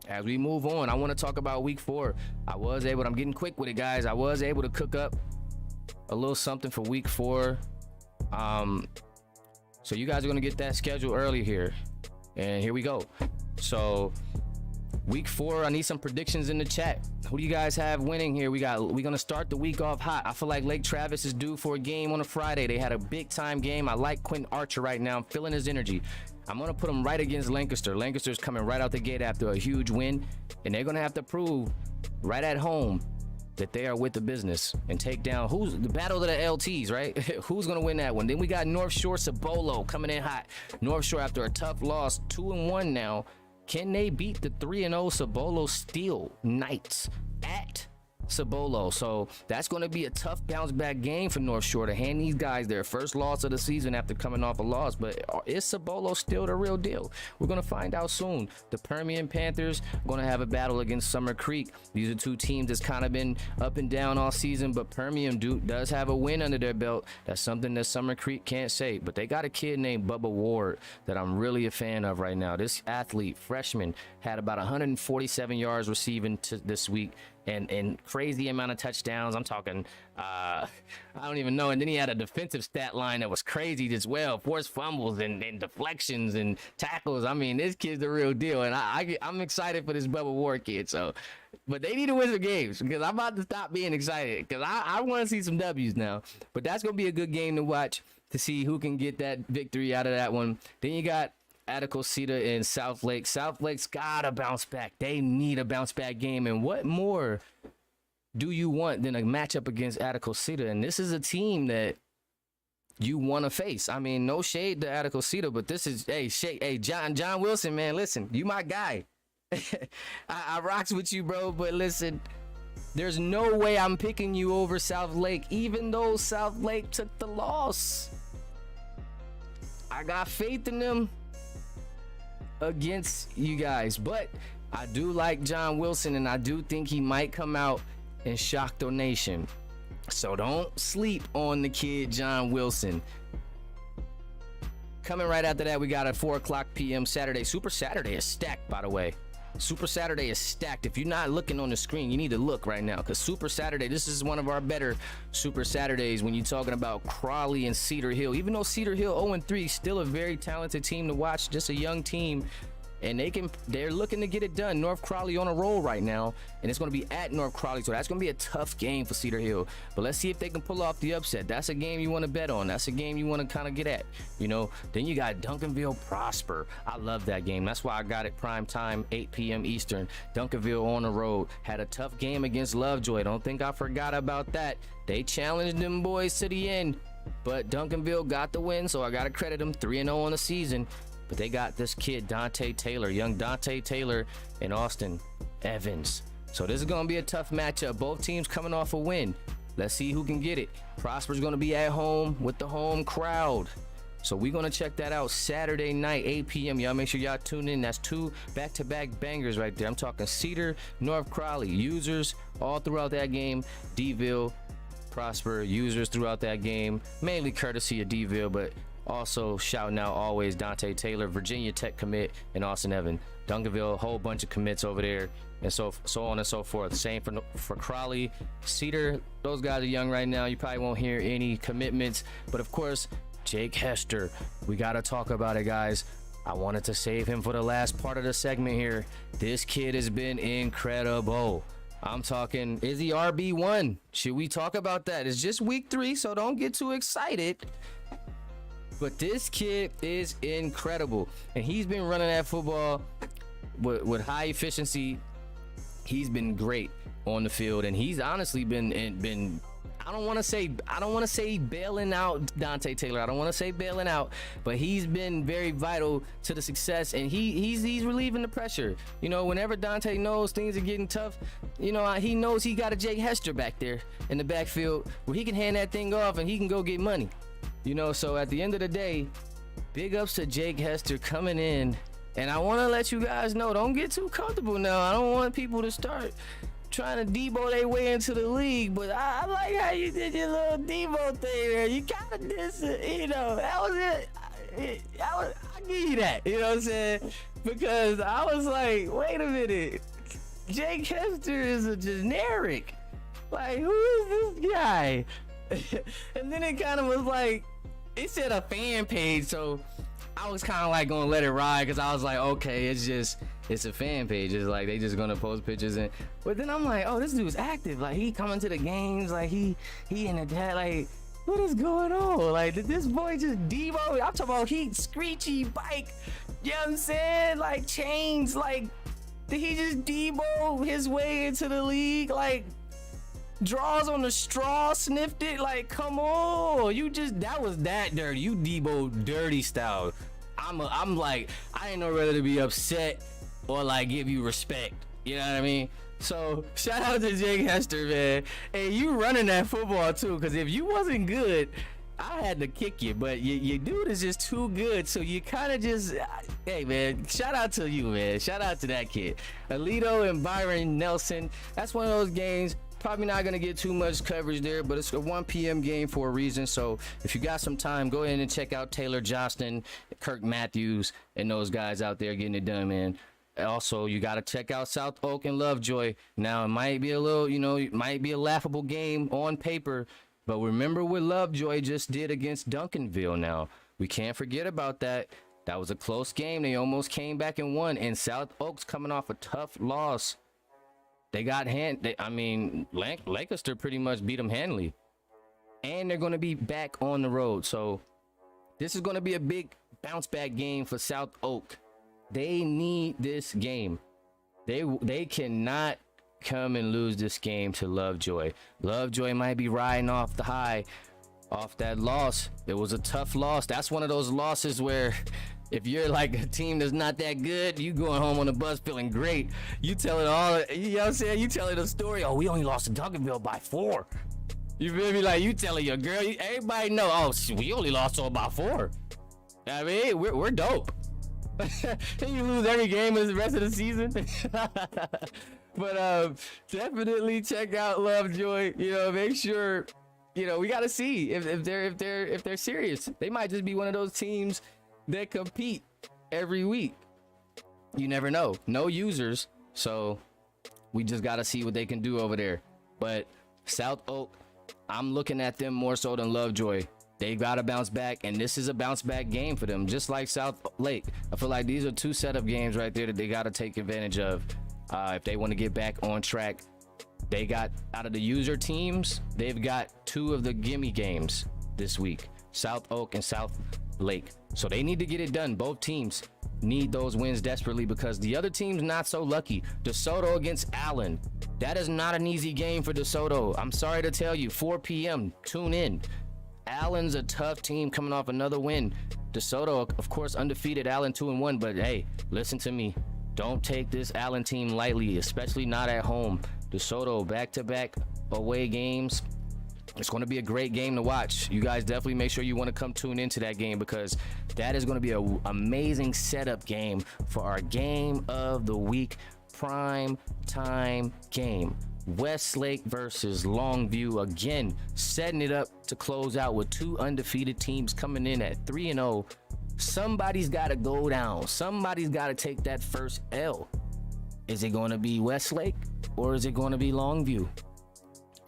As we move on, I want to talk about week 4. I'm getting quick with it, guys. I was able to cook up a little something for week 4. So you guys are going to get that schedule early here. And here we go. So week 4, I need some predictions in the chat. Who do you guys have winning here? We're going to start the week off hot. I feel like Lake Travis is due for a game on a Friday. They had a big time game. I like Quentin Archer right now. I'm feeling his energy. I'm going to put him right against Lancaster. Lancaster's coming right out the gate after a huge win, and they're going to have to prove right at home that they are with the business and take down who's the battle of the LTs, right? Who's going to win that one? Then we got North Shore Sabolo coming in hot. North Shore, after a tough loss, 2-1 now. Can they beat the 3-0 Sabolo Steel Knights at Sabolo? So that's going to be a tough bounce back game for North Shore to hand these guys their first loss of the season after coming off a loss. But is Sabolo still the real deal? We're going to find out soon. The Permian Panthers are going to have a battle against Summer Creek. These are two teams that's kind of been up and down all season, but Permian does have a win under their belt. That's something that Summer Creek can't say. But they got a kid named Bubba Ward that I'm really a fan of right now. This athlete, freshman, had about 147 yards receiving this week. And crazy amount of touchdowns. I'm talking, I don't even know. And then he had a defensive stat line that was crazy as well. Forced fumbles and deflections and tackles. I mean, this kid's the real deal. And I'm excited for this Bubba Ward kid. So, but they need to win some games because I'm about to stop being excited because I want to see some W's now. But that's going to be a good game to watch to see who can get that victory out of that one. Then you got Attica, Cedar, and South Lake. South Lake's gotta bounce back. They need a bounce back game. And what more do you want than a matchup against Attica, Cedar? And this is a team that you want to face. I mean, no shade to Attica, Cedar, but this is John Wilson, man. Listen, you my guy. I rocks with you, bro. But listen, there's no way I'm picking you over South Lake, even though South Lake took the loss. I got faith in them against you guys, but I do like John Wilson, and I do think he might come out and shock the nation. So don't sleep on the kid John Wilson. Coming right after that, we got a 4:00 p.m. Saturday. Super Saturday is stacked, by the way. Super Saturday is stacked. If you're not looking on the screen, you need to look right now, because Super Saturday, this is one of our better Super Saturdays when you're talking about Crowley and Cedar Hill. Even though Cedar Hill 0-3, still a very talented team to watch, just a young team, and they're looking to get it done. North Crowley on a roll right now, and it's going to be at North Crowley, so that's going to be a tough game for Cedar Hill. But let's see if they can pull off the upset. That's a game you want to bet on. That's a game you want to kind of get at, you know. Then you got Duncanville Prosper. I love that game. That's why I got it prime time, 8 p.m. Eastern. Duncanville on the road had a tough game against Lovejoy. Don't think I forgot about that. They challenged them boys to the end, but Duncanville got the win, so I got to credit them. 3-0 on the season. But they got this kid, Dante Taylor, young Dante Taylor, and Austin Evans. So this is going to be a tough matchup. Both teams coming off a win. Let's see who can get it. Prosper's going to be at home with the home crowd. So we're going to check that out Saturday night, 8 p.m. Y'all make sure y'all tune in. That's 2 back-to-back bangers right there. I'm talking Cedar, North Crowley, users all throughout that game. D-Ville, Prosper, users throughout that game. Mainly courtesy of D-Ville, but Also shouting out always Dante Taylor, Virginia Tech commit, and Austin Evan. Duncanville, a whole bunch of commits over there, and so on and so forth. Same for Crowley, Cedar. Those guys are young right now. You probably won't hear any commitments, but of course, Jake Hester. We gotta talk about it, guys. I wanted to save him for the last part of the segment here. This kid has been incredible. I'm talking, is he RB1? Should we talk about that? It's just week 3, so don't get too excited. But this kid is incredible, and he's been running that football with high efficiency. He's been great on the field, and he's honestly been I don't want to say bailing out Dante Taylor. I don't want to say bailing out, but he's been very vital to the success, and he's relieving the pressure. You know, whenever Dante knows things are getting tough, you know, he knows he got a Jake Hester back there in the backfield where he can hand that thing off and he can go get money. You know, so at the end of the day, big ups to Jake Hester coming in. And I want to let you guys know, don't get too comfortable now. I don't want people to start trying to Debo their way into the league, but I like how you did your little Debo thing there. You kind of did, you know, that was it. I'll give you that, you know what I'm saying? Because I was like, wait a minute, Jake Hester is a generic. Like, who is this guy? And then it kind of was like, it said a fan page, so I was kind of like gonna let it ride because I was like, okay, it's a fan page. It's like they just gonna post pictures, and but then I'm like, oh, this dude's active. Like he coming to the games, like he in the chat. Like, what is going on? Like, did this boy just Debo? I'm talking about he screechy bike. You know what I'm saying? Like chains. Like, did he just Debo his way into the league? Like, draws on the straw, sniffed it. Like, come on, you just that was that dirty. You Debo dirty style. I'm like, I ain't know whether to be upset or like give you respect. You know what I mean? So shout out to Jake Hester, man. And you running that football too, because if you wasn't good, I had to kick you. But your dude is just too good, so you kind of just, hey man, shout out to you, man. Shout out to that kid, Alito and Byron Nelson. That's one of those games. Probably not going to get too much coverage there, but it's a 1 p.m. game for a reason. So if you got some time, go ahead and check out Taylor Johnston, Kirk Matthews, and those guys out there getting it done, man. Also, you got to check out South Oak and Lovejoy. Now, it might be a little, you know, it might be a laughable game on paper, but remember what Lovejoy just did against Duncanville now. We can't forget about that. That was a close game. They almost came back and won, and South Oak's coming off a tough loss. They got Lancaster pretty much beat them handily, and they're going to be back on the road. So this is going to be a big bounce back game for South Oak. They need this game. They cannot come and lose this game to Lovejoy. Lovejoy might be riding off the high off that loss. It was a tough loss. That's one of those losses where if you're like a team that's not that good, you going home on the bus feeling great. You tell it all, you know what I'm saying? You tell it a story. Oh, we only lost to Duncanville by 4. You feel me? Like you telling your girl, everybody know, oh, we only lost to by 4. I mean, we're dope. You lose every game in the rest of the season. But definitely check out Lovejoy. You know, make sure, you know, we got to see if they're serious. They might just be one of those teams that compete every week. You never know. No users, so we just got to see what they can do over there. But South Oak, I'm looking at them more so than Lovejoy. They got to bounce back, and this is a bounce back game for them, just like South Lake. I feel like these are 2 setup games right there that they got to take advantage of if they want to get back on track. They got, out of the user teams, they've got 2 of the gimme games this week, South Oak and South Lake. So they need to get it done. Both teams need those wins desperately because the other team's not so lucky. DeSoto against Allen. That is not an easy game for DeSoto. I'm sorry to tell you, 4 p.m. Tune in. Allen's a tough team coming off another win. DeSoto, of course, undefeated. Allen 2-1, but hey, listen to me. Don't take this Allen team lightly, especially not at home. DeSoto back-to-back away games. It's going to be a great game to watch. You guys definitely make sure you want to come tune into that game because that is going to be an amazing setup game for our game of the week, prime time game. Westlake versus Longview. Again, setting it up to close out with 2 undefeated teams coming in at 3-0. Somebody's got to go down. Somebody's got to take that first L. Is it going to be Westlake or is it going to be Longview?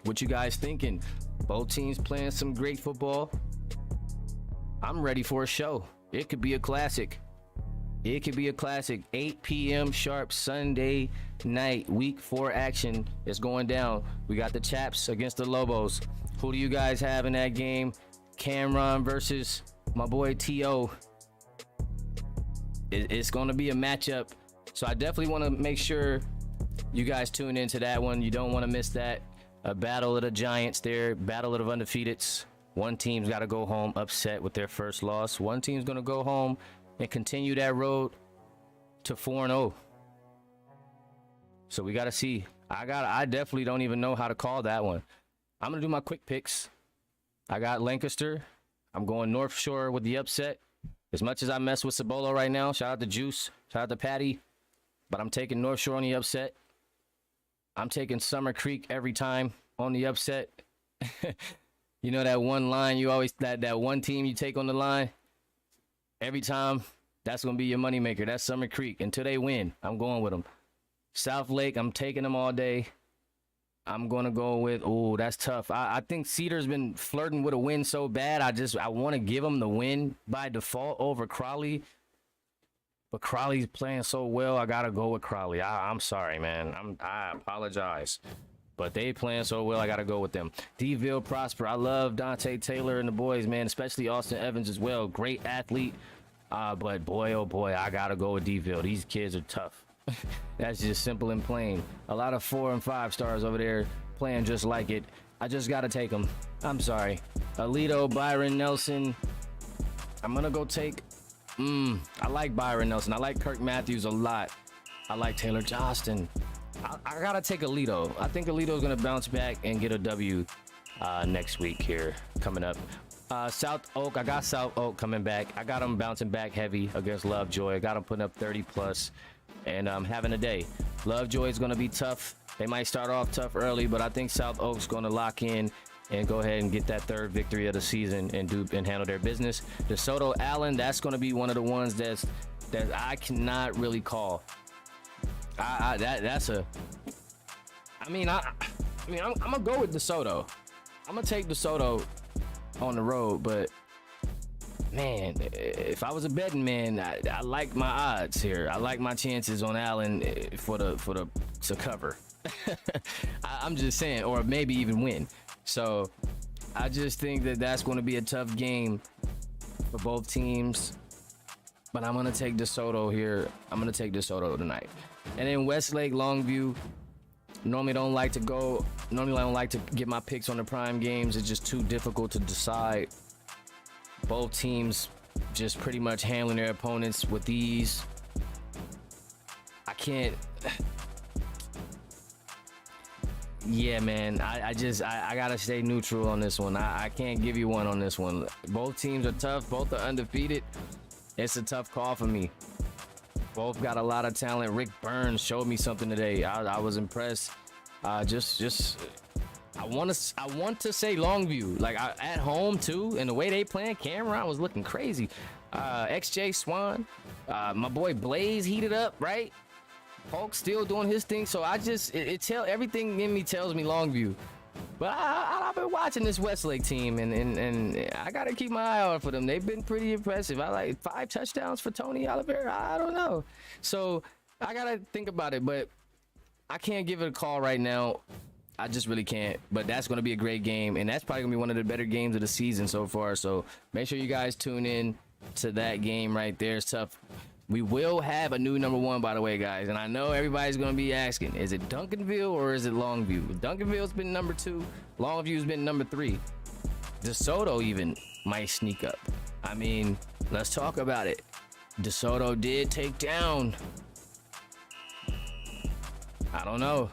What you guys thinking? Both teams playing some great football. I'm ready for a show. It could be a classic. It could be a classic. 8 p.m. sharp Sunday night, week 4 action is going down. We got the Chaps against the Lobos. Who do you guys have in that game? Cameron versus my boy T.O. It's going to be a matchup. So I definitely want to make sure you guys tune into that one. You don't want to miss that. A battle of the Giants there. Battle of the undefeateds. One team's got to go home upset with their first loss. One team's going to go home and continue that road to 4-0. So we got to see. I definitely don't even know how to call that one. I'm going to do my quick picks. I got Lancaster. I'm going North Shore with the upset. As much as I mess with Sabolo right now, shout out to Juice, shout out to Patty, but I'm taking North Shore on the upset. I'm taking Summer Creek every time on the upset. You know that one line you always, that one team you take on the line? Every time, that's going to be your moneymaker. That's Summer Creek. Until they win, I'm going with them. South Lake, I'm taking them all day. I'm going to go with, oh, that's tough. I think Cedar's been flirting with a win so bad. I want to give them the win by default over Crowley. But Crowley's playing so well, I got to go with Crowley. I'm sorry, man. I apologize. But they playing so well, I got to go with them. D-Ville Prosper. I love Dante Taylor and the boys, man, especially Austin Evans as well. Great athlete. But boy, oh boy, I got to go with D-Ville. These kids are tough. That's just simple and plain. A lot of 4 and 5 stars over there playing just like it. I just got to take them. I'm sorry. Alito, Byron, Nelson. I'm going to go take... I like Byron Nelson. I like Kirk Matthews a lot. I like Taylor Johnston. I gotta take Alito. I think Alito's gonna bounce back and get a W next week here coming up. South Oak, I got South Oak coming back. I got them bouncing back heavy against Lovejoy. I got them putting up 30 plus and having a day. Lovejoy is gonna be tough. They might start off tough early, but I think South Oak's gonna lock in and go ahead and get that 3rd victory of the season and handle their business. DeSoto Allen, that's gonna be one of the ones that I cannot really call. I'm gonna go with DeSoto. I'm gonna take DeSoto on the road, but man, if I was a betting man, I like my odds here. I like my chances on Allen to cover. I'm just saying, or maybe even win. So I just think that's going to be a tough game for both teams. But I'm gonna take DeSoto here. I'm gonna take DeSoto tonight. And then Westlake, Longview. Normally I don't like to get my picks on the prime games. It's just too difficult to decide. Both teams just pretty much handling their opponents with ease. I can't. Yeah, man. I gotta stay neutral on this one. I can't give you one on this one. Both teams are tough. Both are undefeated. It's a tough call for me. Both got a lot of talent. Rick Burns showed me something today. I was impressed. I want to say Longview, like at home too, and the way they playing. Cameron was looking crazy. XJ Swan, my boy Blaze heated up, right? Hulk still doing his thing. So everything in me tells me Longview. But I've been watching this Westlake team, and I gotta keep my eye out for them. They've been pretty impressive. I like 5 touchdowns for Tony Oliveira. I don't know. So I gotta think about it, but I can't give it a call right now. I just really can't. But that's gonna be a great game, and that's probably gonna be one of the better games of the season so far. So make sure you guys tune in to that game right there. It's tough. We will have a new number 1, by the way, guys. And I know everybody's going to be asking, is it Duncanville or is it Longview? Duncanville's been number 2. Longview's been number 3. DeSoto even might sneak up. I mean, let's talk about it. DeSoto did take down. I don't know.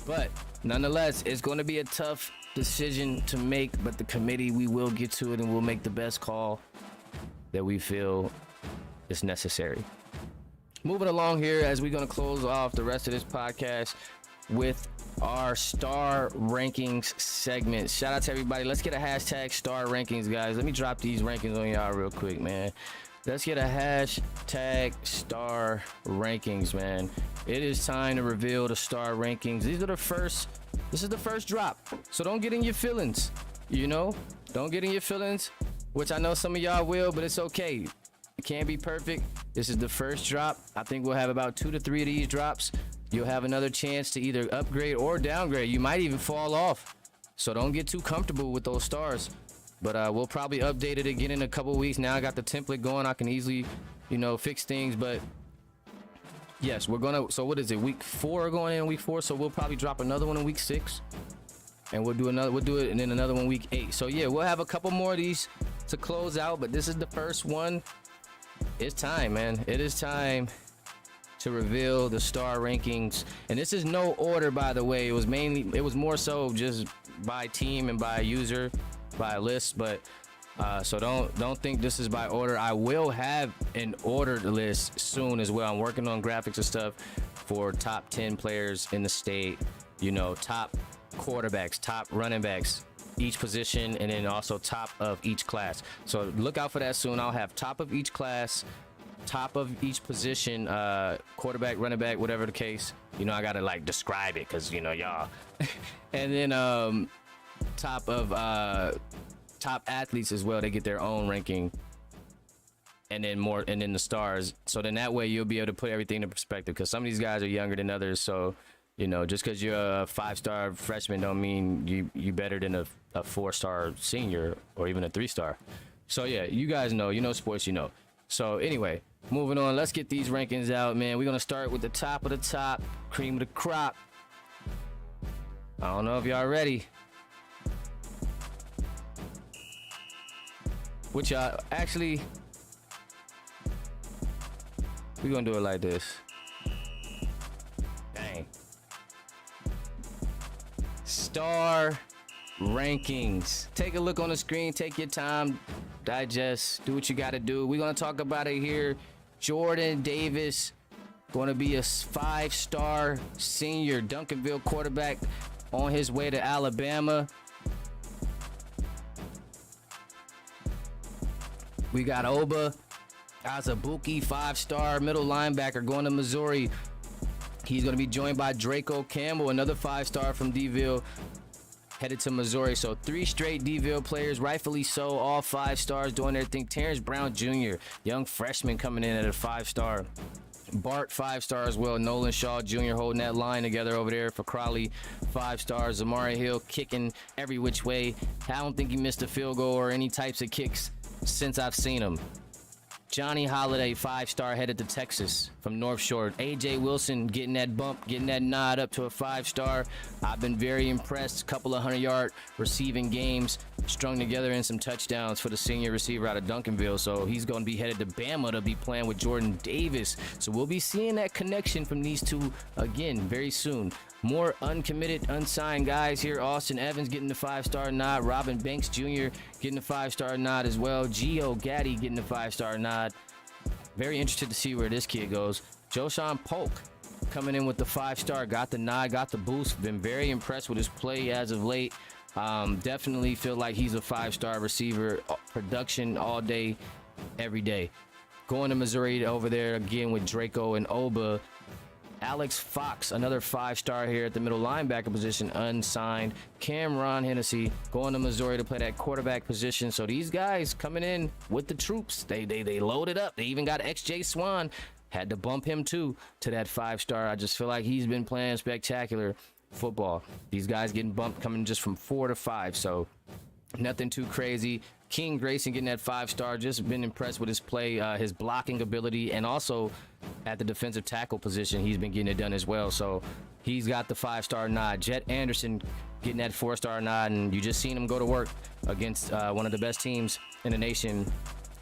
But nonetheless, it's going to be a tough decision to make. But the committee, we will get to it and we'll make the best call that we feel is necessary. Moving along here as we're going to close off the rest of this podcast. with our star rankings segment. Shout out to everybody. Let's get a hashtag star rankings, guys. Let me drop these rankings on y'all real quick, man. Let's get a hashtag star rankings, man. It is time to reveal the star rankings. This is the first drop. So don't get in your feelings, you know? Don't get in your feelings, which I know some of y'all will, but it's okay. It can't be perfect. This is the first drop. I think we'll have about 2 to 3 of these drops. You'll have another chance to either upgrade or downgrade. You might even fall off. So don't get too comfortable with those stars. But we'll probably update it again in a couple weeks. Now I got the template going. I can easily, you know, fix things. But yes, we're gonna. So what is it? Week 4 going in week 4. So we'll probably drop another one in week 6, and we'll do another. We'll do it, and then another one week 8. So yeah, we'll have a couple more of these to close out. But this is the first one. It's time, man. It is time to reveal the star rankings, and this is no order, by the way. It was more so just by team and by user, by list. But so don't think this is by order. I will have an ordered list soon as well. I'm working on graphics and stuff for top 10 players in the state, you know, top quarterbacks, top running backs, each position, and then also top of each class. So look out for that soon. I'll have top of each class, top of each position, quarterback, running back, whatever the case. You know, I gotta like describe it because, you know, y'all. And then top of top athletes as well. They get their own ranking, and then the stars. So then that way you'll be able to put everything in perspective, because some of these guys are younger than others. So, you know, just because you're a 5-star freshman don't mean you better than a 4-star senior or even a 3-star. So yeah, you guys know, you know sports, you know. So anyway, moving on, let's get these rankings out, man. We're gonna start with the top of the top, cream of the crop. I don't know if y'all ready. Which y'all actually, we're gonna do it like this. Dang. Star rankings. Take a look on the screen, take your time, digest, do what you gotta do. We're gonna talk about it here. Jordan Davis, gonna be a 5-star senior Duncanville quarterback on his way to Alabama. We got Oba Azubuike, 5-star middle linebacker, going to Missouri. He's going to be joined by Draco Campbell, another 5-star from D-Ville, headed to Missouri. So 3 straight D-Ville players, rightfully so, all 5-stars doing their thing. Terrence Brown Jr., young freshman coming in at a 5-star. Bart, 5-star as well. Nolan Shaw Jr. holding that line together over there for Crowley, 5 stars. Zamari Hill kicking every which way. I don't think he missed a field goal or any types of kicks since I've seen him. Johnny Holiday, 5-star, headed to Texas from North Shore. AJ Wilson getting that bump, getting that nod up to a 5-star. I've been very impressed. Couple of 100-yard receiving games strung together in some touchdowns for the senior receiver out of Duncanville. So he's going to be headed to Bama to be playing with Jordan Davis. So we'll be seeing that connection from these two again very soon. More uncommitted, unsigned guys here. Austin Evans getting the 5-star nod. Robin Banks Jr. getting the 5-star nod as well. Gio Gaddy getting the 5-star nod. Very interested to see where this kid goes. Joshawn Polk coming in with the 5-star. Got the nod, got the boost. Been very impressed with his play as of late. Definitely feel like he's a 5-star receiver. Production all day, every day. Going to Missouri over there again with Draco and Oba. Alex Fox, another 5-star here at the middle linebacker position, unsigned. Cameron Hennessy going to Missouri to play that quarterback position. So these guys coming in with the troops. They loaded up. They even got XJ Swan. Had to bump him too to that 5-star. I just feel like he's been playing spectacular football. These guys getting bumped coming just from 4 to 5. So nothing too crazy. King Grayson getting that 5-star. Just been impressed with his play, his blocking ability, and also at the defensive tackle position, he's been getting it done as well. So he's got the 5-star nod. Jet Anderson getting that 4-star nod, and you just seen him go to work against one of the best teams in the nation,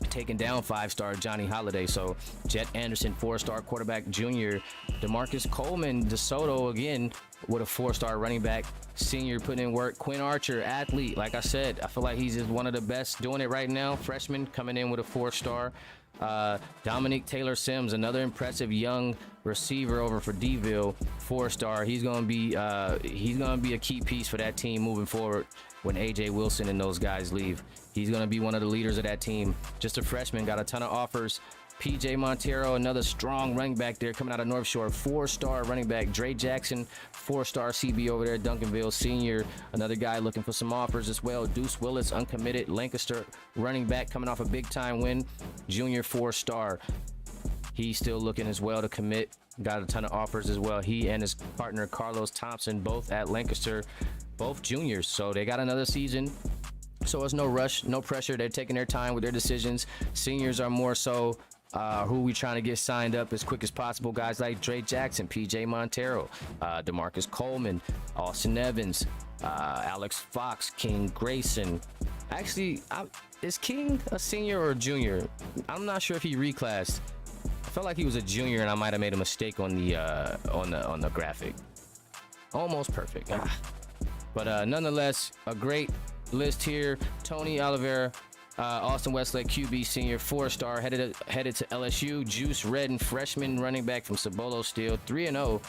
taking down 5-star Johnny Holiday. So Jet Anderson, 4-star quarterback junior. DeMarcus Coleman, DeSoto again with a 4-star running back senior, putting in work. Quinn Archer, athlete, like I said, I feel like he's just one of the best doing it right now. Freshman coming in with a 4-star. Dominic Taylor Sims, another impressive young receiver over for Deville, 4-star. He's gonna be a key piece for that team moving forward when AJ Wilson and those guys leave. He's gonna be one of the leaders of that team. Just a freshman, got a ton of offers. PJ Montero, another strong running back there coming out of North Shore, 4-star running back. Dre Jackson, 4-star CB over there, Duncanville senior, another guy looking for some offers as well. Deuce Willis, uncommitted, Lancaster running back coming off a big time win, junior, 4-star. He's still looking as well to commit, got a ton of offers as well. He and his partner Carlos Thompson, both at Lancaster, both juniors, so they got another season. So it's no rush, no pressure. They're taking their time with their decisions. Seniors are more so who we trying to get signed up as quick as possible. Guys like Dre Jackson, PJ Montero, DeMarcus Coleman, Austin Evans, Alex Fox, King Grayson. Actually, is King a senior or a junior? I'm not sure if he reclassed. I felt like he was a junior, and I might have made a mistake on the graphic. Almost perfect. But nonetheless, a great list here. Tony Oliveira, Austin Westlake, QB senior, 4-star, headed to LSU. Juice Redden, freshman running back from Sabolo, still 3-0,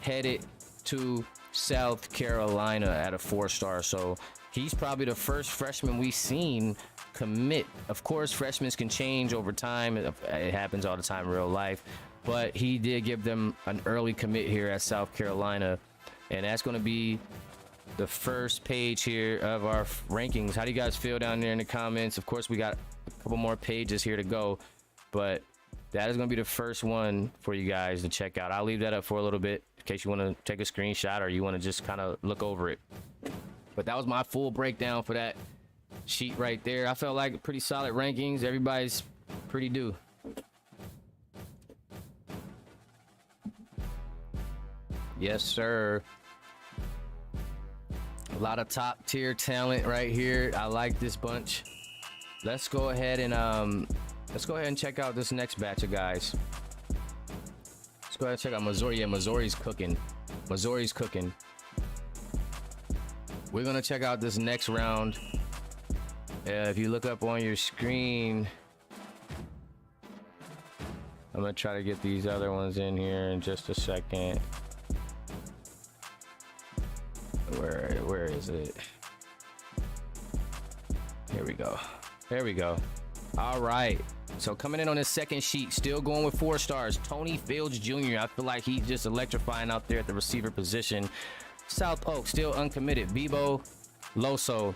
headed to South Carolina at a 4-star. So he's probably the first freshman we've seen commit. Of course, freshmen can change over time. It happens all the time in real life. But he did give them an early commit here at South Carolina. And that's going to be the first page here of our rankings. How do you guys feel down there in the comments? Of course, we got a couple more pages here to go, but that is going to be the first one for you guys to check out. I'll leave that up for a little bit in case you want to take a screenshot or you want to just kind of look over it. But that was my full breakdown for that sheet right there. I felt like pretty solid rankings. Everybody's pretty due. Yes, sir. A lot of top tier talent right here. I like this bunch. Let's go ahead and check out this next batch of guys. Let's go ahead and check out Missouri. Yeah, Missouri's cooking. Missouri's cooking. We're gonna check out this next round. If you look up on your screen, I'm gonna try to get these other ones in here in just a second. Where is it? Here we go. There we go. All right. So coming in on his second sheet, still going with 4-stars. Tony Fields Jr. I feel like he's just electrifying out there at the receiver position. South Oak, still uncommitted. Bebo Loso.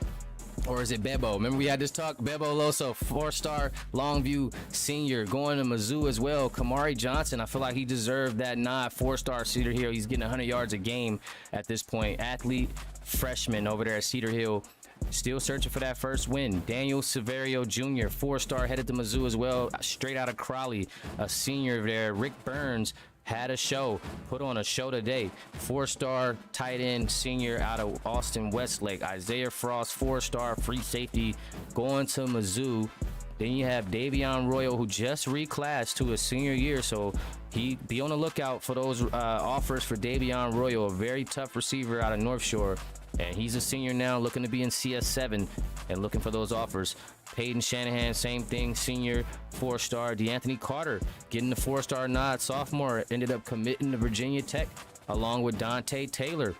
Or is it Bebo? Remember we had this talk? Bebo Loso, 4-star Longview senior, going to Mizzou as well. Kamari Johnson, I feel like he deserved that nod. 4-star Cedar Hill. He's getting 100 yards a game at this point. Athlete freshman over there at Cedar Hill. Still searching for that first win. Daniel Severio Jr., 4-star, headed to Mizzou as well. Straight out of Crowley, a senior there. Rick Burns had a show, put on a show today. 4-star tight end senior out of Austin Westlake. Isaiah Frost, 4-star free safety, going to Mizzou. Then you have Davion Royal, who just reclassed to his senior year, so he be on the lookout for those offers for Davion Royal, a very tough receiver out of North Shore. And he's a senior now, looking to be in CS7 and looking for those offers. Peyton Shanahan, same thing, senior, 4-star. DeAnthony Carter getting the 4-star nod. Sophomore, ended up committing to Virginia Tech along with Dante Taylor.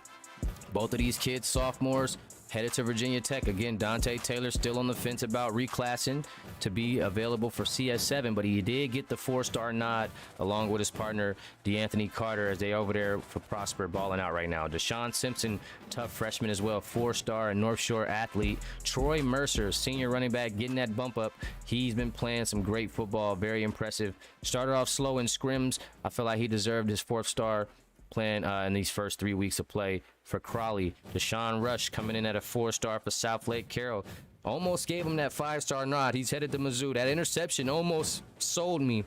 Both of these kids, sophomores, headed to Virginia Tech. Again, Dante Taylor still on the fence about reclassing to be available for CS7, but he did get the 4-star nod along with his partner DeAnthony Carter as they over there for Prosper balling out right now. Deshaun Simpson, tough freshman as well, 4-star and North Shore athlete. Troy Mercer, senior running back, getting that bump up. He's been playing some great football, very impressive. Started off slow in scrims. I feel like he deserved his 4th-star playing in these first 3 weeks of play for Crowley. Deshaun Rush coming in at a 4-star for South Lake Carroll. Almost gave him that 5-star nod. He's headed to Mizzou. That interception almost sold me,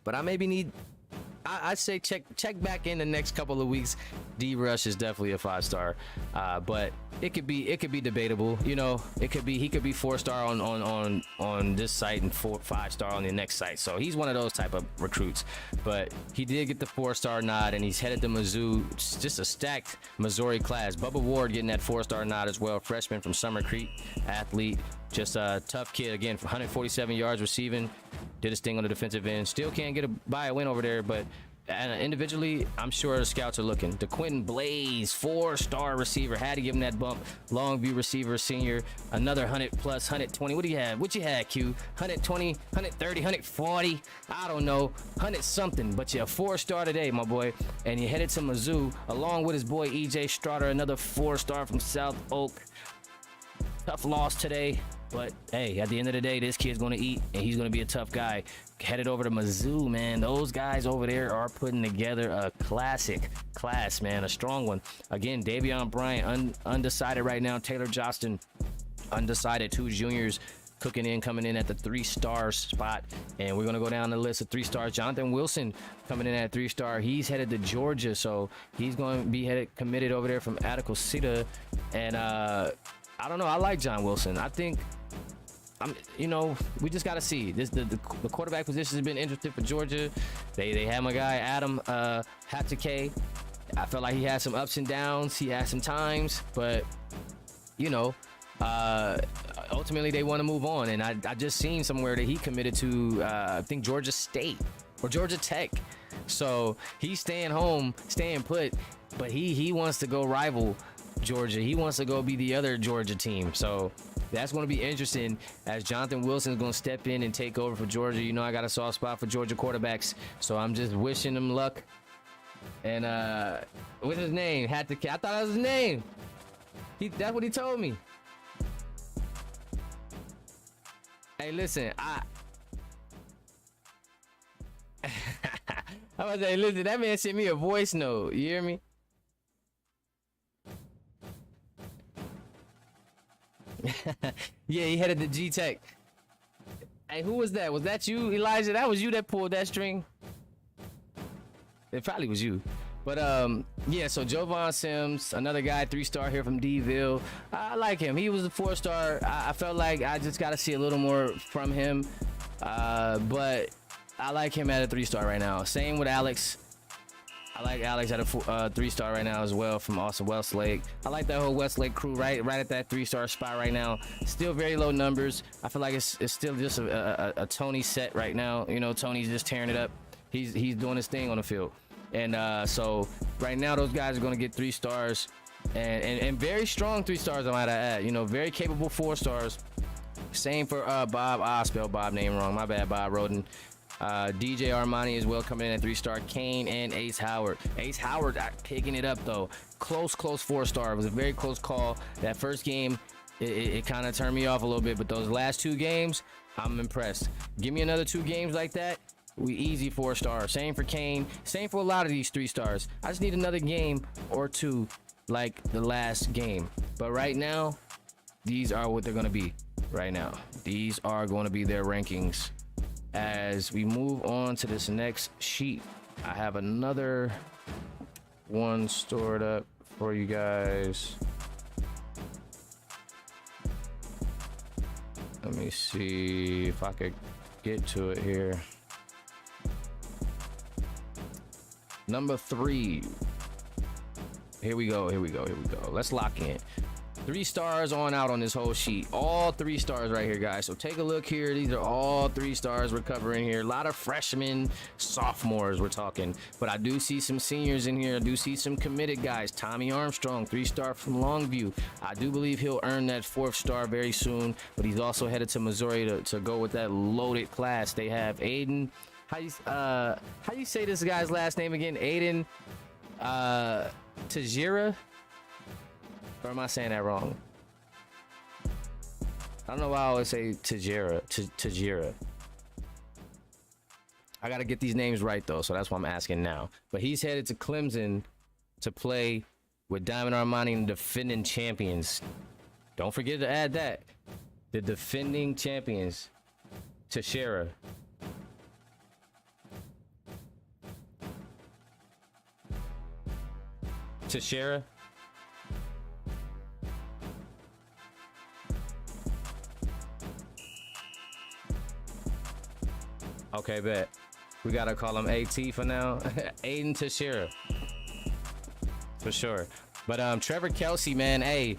but I maybe need, I'd say check back in the next couple of weeks. D Rush is definitely a 5-star, but it could be debatable. You know, he could be 4-star on this site and 5-star on the next site. So he's one of those type of recruits. But he did get the 4-star nod, and he's headed to Mizzou. It's just a stacked Missouri class. Bubba Ward getting that 4-star nod as well. Freshman from Summer Creek, athlete. Just a tough kid again. 147 yards receiving. Did his thing on the defensive end. Still can't get by a win over there, but individually, I'm sure the scouts are looking. DeQuinton Blaze, 4-star receiver, had to give him that bump. Longview receiver, senior, another 100 plus, 120. What do you have? What you had, Q? 120, 130, 140. I don't know, 100 something. But you're a 4-star today, my boy, and you headed to Mizzou along with his boy EJ Strotter, another 4-star from South Oak. Tough loss today. But hey, at the end of the day, this kid's going to eat, and he's going to be a tough guy. Headed over to Mizzou, man. Those guys over there are putting together a classic class, man. A strong one. Again, Davion Bryant, undecided right now. Taylor Johnston, undecided. 2 juniors coming in at the 3-star spot. And we're going to go down the list of 3-stars. Jonathan Wilson coming in at 3-star. He's headed to Georgia, so he's going to be committed over there from Attica Cedar. And I don't know. I like John Wilson. I think... we just got to see. The quarterback position has been interesting for Georgia. They have my guy Adam Hatake. I felt like he had some ups and downs. He had some times, but ultimately they want to move on. And I just seen somewhere that he committed to I think Georgia State or Georgia Tech. So he's staying home, staying put, but he wants to go rival Georgia. He wants to go be the other Georgia team. So that's going to be interesting as Jonathan Wilson is going to step in and take over for Georgia. I got a soft spot for Georgia quarterbacks, so I'm just wishing him luck. And what's his name? I thought that was his name. That's what he told me. Hey, listen, I was say, listen, that man sent me a voice note. You hear me? Yeah, he headed to G-Tech. Hey, who was that? Was that you, Elijah? That was you that pulled that string? It probably was you. But yeah, so Jovan Sims, another guy, 3-star here from D-Ville. I like him. He was a 4-star. I felt like I just got to see a little more from him. But I like him at a 3-star right now. Same with Alex. I like Alex at a 3-star right now as well from also Westlake. I like that whole Westlake crew right at that 3-star spot right now. Still very low numbers. I feel like it's still just a Tony set right now. Tony's just tearing it up. He's doing his thing on the field. And so right now those guys are going to get 3 stars and very strong 3 stars, I might add. Very capable 4 stars. Same for Bob. I spelled Bob name wrong. My bad, Bob Roden. DJ Armani as well coming in at 3-star. Kane and Ace Howard. Ace Howard picking it up though. Close 4-star. It was a very close call. That first game, it kind of turned me off a little bit, but those last 2 games, I'm impressed. Give me another 2 games like that, we easy 4-star. Same for Kane. Same for a lot of these 3-stars. I just need another game or 2 like the last game. But right now, these are what they're going to be right now. These are going to be their rankings. As we move on to this next sheet, I have another one stored up for you guys. Let me see if I could get to it here. Number 3. Here we go. Let's lock in. 3 stars on out on this whole sheet. All 3 stars right here, guys. So take a look here. These are all 3 stars we're covering here. A lot of freshmen, sophomores we're talking. But I do see some seniors in here. I do see some committed guys. Tommy Armstrong, 3-star from Longview. I do believe he'll earn that 4th star very soon. But he's also headed to Missouri to go with that loaded class. They have Aiden. How you say this guy's last name again? Aiden Tajira? Or am I saying that wrong? I don't know why I always say Tajira. I got to get these names right, though, so that's why I'm asking now. But he's headed to Clemson to play with Diamond Armani and the defending champions. Don't forget to add that. The defending champions. Teixeira. Teixeira. Okay, bet. We gotta call him AT for now. Aiden Teixeira. For sure. But Trevor Kelsey, man, hey,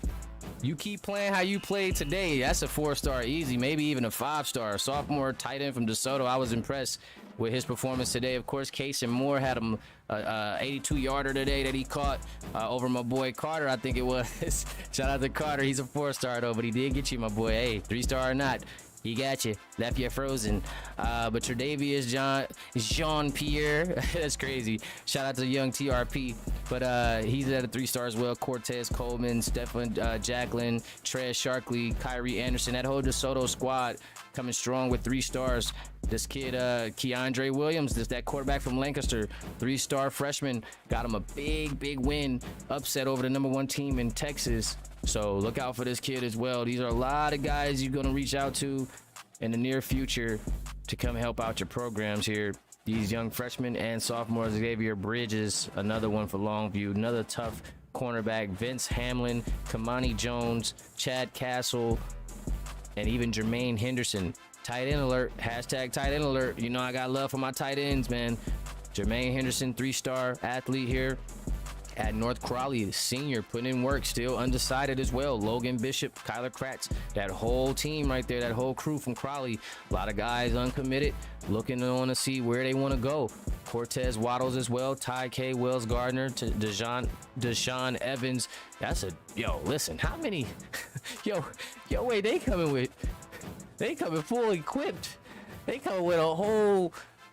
you keep playing how you played today, that's a 4-star easy, maybe even a 5-star. Sophomore tight end from Doto. I was impressed with his performance today. Of course, Casey Moore had him 82-yarder today that he caught over my boy Carter, I think it was. Shout out to Carter. He's a 4-star though, but he did get you, my boy. Hey, 3-star or not, he got you. Left you frozen. But Tre'Davious Jean-Pierre, that's crazy. Shout out to young TRP. But he's at a 3-star as well. Cortez Coleman, Stephen Jacqueline, Trez Sharkley, Kyrie Anderson. That whole DeSoto squad coming strong with 3 stars. This kid, Keandre Williams, that quarterback from Lancaster, 3-star freshman, got him a big win, upset over the #1 team in Texas. So look out for this kid as well. These are a lot of guys you're going to reach out to in the near future to come help out your programs here. These young freshmen and sophomores, Xavier Bridges, another one for Longview, another tough cornerback, Vince Hamlin, Kamani Jones, Chad Castle, and even Jermaine Henderson. Tight end alert, hashtag tight end alert. You know I got love for my tight ends, man. Jermaine Henderson, 3-star athlete here at North Crowley, senior, putting in work, still undecided as well. Logan Bishop, Kyler Kratz, that whole team right there, that whole crew from Crowley. A lot of guys uncommitted, looking on to see where they want to go. Cortez Waddles as well, Ty K, Wells Gardner, to Deshaun Evans. That's a, yo, listen, how many, yo, wait, they coming full equipped. They come with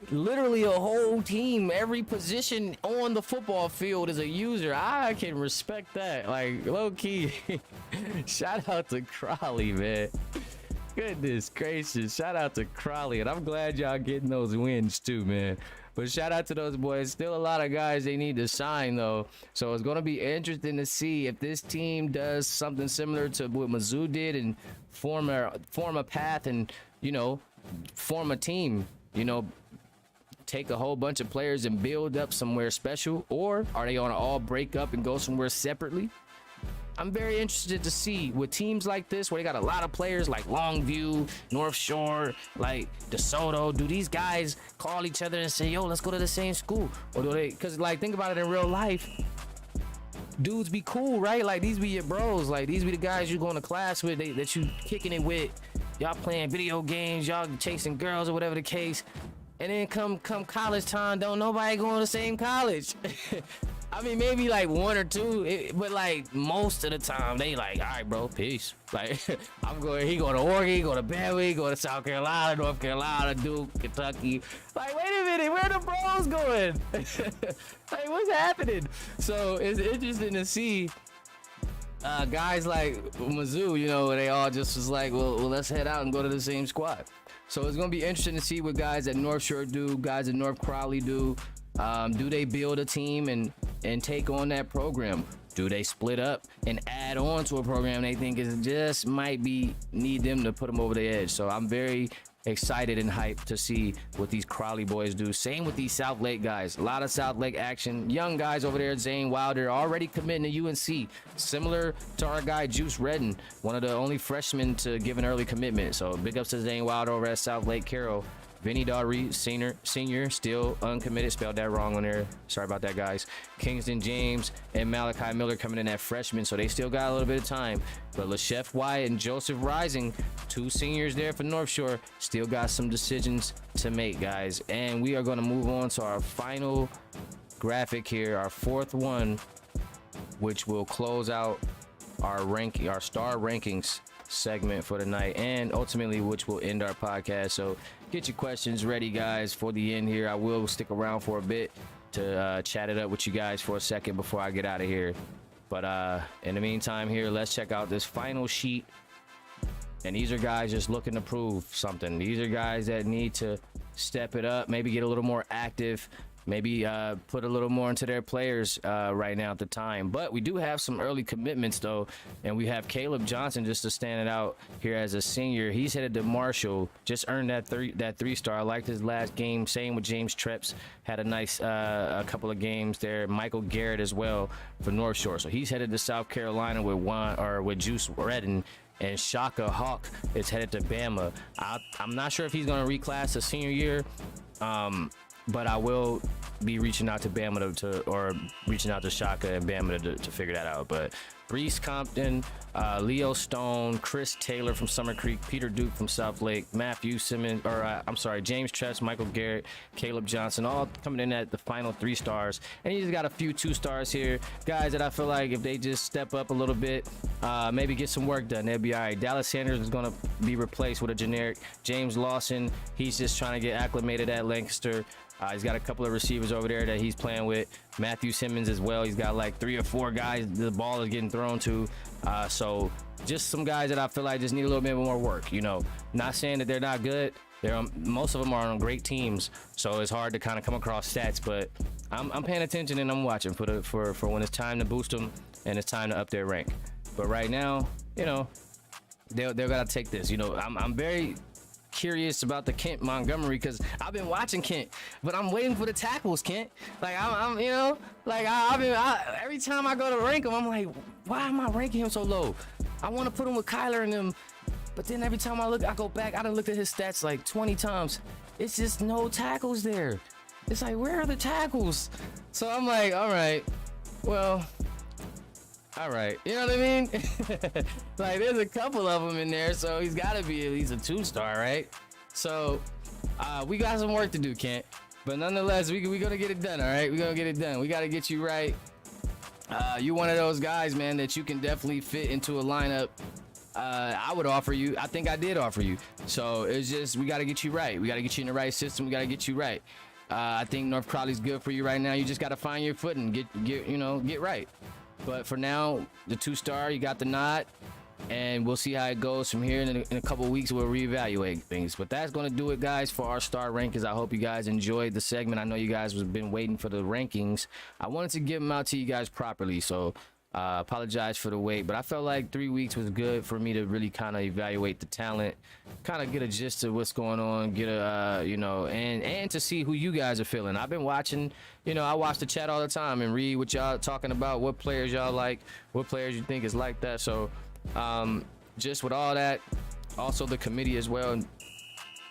literally a whole team. Every position on the football field is a user. I can respect that. Like, low key. Shout out to Crowley, man. Goodness gracious. Shout out to Crowley. And I'm glad y'all getting those wins too, man. But shout out to those boys. Still a lot of guys they need to sign though. So it's going to be interesting to see if this team does something similar to what Mizzou did and form a path and, you know, form a team, you know, take a whole bunch of players and build up somewhere special, or are they going to all break up and go somewhere separately? I'm very interested to see with teams like this where they got a lot of players like Longview, North Shore, like DeSoto. Do these guys call each other and say, yo, let's go to the same school? Or do they, because like think about it in real life, dudes be cool, right? Like these be your bros, like these be the guys you going to class with, that you kicking it with, y'all playing video games, y'all chasing girls or whatever the case. And then come college time, don't nobody going to the same college. I mean, maybe like one or two, but like most of the time, they like, all right, bro, peace. Like, he going to Oregon, he going to Bentley, he going to South Carolina, North Carolina, Duke, Kentucky. Like, wait a minute, where the bros going? Like, what's happening? So it's interesting to see guys like Mizzou, you know, they all just was like, well, let's head out and go to the same squad. So it's going to be interesting to see what guys at North Shore do, guys at North Crowley do. Do they build a team and take on that program? Do they split up and add on to a program they think is just might be need them to put them over the edge? So I'm very excited and hyped to see what these Crowley boys do. Same with these South Lake guys. A lot of South Lake action. Young guys over there, Zane Wilder, already committing to UNC. Similar to our guy, Juice Redden, one of the only freshmen to give an early commitment. So big ups to Zane Wilder over at South Lake Carroll. Vinny Daugherty, senior, still uncommitted. Spelled that wrong on there. Sorry about that, guys. Kingston James and Malachi Miller coming in at freshman, so they still got a little bit of time. But LaChef Wyatt and Joseph Rising, 2 seniors there for North Shore, still got some decisions to make, guys. And we are going to move on to our final graphic here, our 4th one, which will close out our star rankings segment for the night, and ultimately which will end our podcast. So get your questions ready, guys, for the end here. I will stick around for a bit to chat it up with you guys for a second before I get out of here. But in the meantime here, let's check out this final sheet. And these are guys just looking to prove something. These are guys that need to step it up, maybe get a little more active, maybe put a little more into their players right now at the time. But we do have some early commitments, though, and we have Caleb Johnson just to stand it out here as a senior. He's headed to Marshall, just earned that 3-star. I liked his last game. Same with James Treps, had a nice a couple of games there. Michael Garrett as well for North Shore. So he's headed to South Carolina with Juice Redden. And Shaka Hawk is headed to Bama. I'm not sure if he's going to reclass the senior year, but I will be reaching out to Bama or reaching out to Shaka and Bama to figure that out. But Reese Compton, Leo Stone, Chris Taylor from Summer Creek, Peter Duke from South Lake, Matthew Simmons, James Tress, Michael Garrett, Caleb Johnson, all coming in at the final 3 stars. And you just got a few 2 stars here, guys that I feel like if they just step up a little bit, maybe get some work done, they'll be all right. Dallas Sanders is going to be replaced with a generic. James Lawson, he's just trying to get acclimated at Lancaster. He's got a couple of receivers over there that he's playing with. Matthew Simmons as well. He's got like 3 or 4 guys the ball is getting thrown to. So just some guys that I feel like just need a little bit more work. You know, not saying that they're not good. Most of them are on great teams, so it's hard to kind of come across stats. But I'm paying attention and I'm watching for when it's time to boost them and it's time to up their rank. But right now, you know, they're gonna take this. You know, I'm very curious about the Kent Montgomery because I've been watching Kent, but I'm waiting for the tackles, Kent. Like I'm you know, like every time I go to rank him, I'm like, why am I ranking him so low? I want to put him with Kyler and them, but then every time I go back, I done looked at his stats like 20 times. It's just no tackles there. It's like, where are the tackles? So I'm like, all right, well, all right, you know what I mean? Like, there's a couple of them in there, so he's got to be at least a 2-star, right? So we got some work to do, Kent, but nonetheless, we're gonna get it done. All right, we're gonna get it done. We got to get you right. You're one of those guys, man, that you can definitely fit into a lineup. I would offer you. I think I did offer you. So it's just, we got to get you right. We got to get you in the right system. We got to get you right. I think North Crowley's good for you right now. You just got to find your foot and get right. But for now, the 2-star, you got the nod, and we'll see how it goes from here. In a couple of weeks, we'll reevaluate things. But that's going to do it, guys, for our star rankings. I hope you guys enjoyed the segment. I know you guys have been waiting for the rankings. I wanted to give them out to you guys properly, so apologize for the wait. But I felt like 3 weeks was good for me to really kind of evaluate the talent, kind of get a gist of what's going on, get a, and to see who you guys are feeling. I've been watching. I watch the chat all the time and read what y'all talking about, what players y'all like, what players you think is like that. So just with all that, also the committee as well, and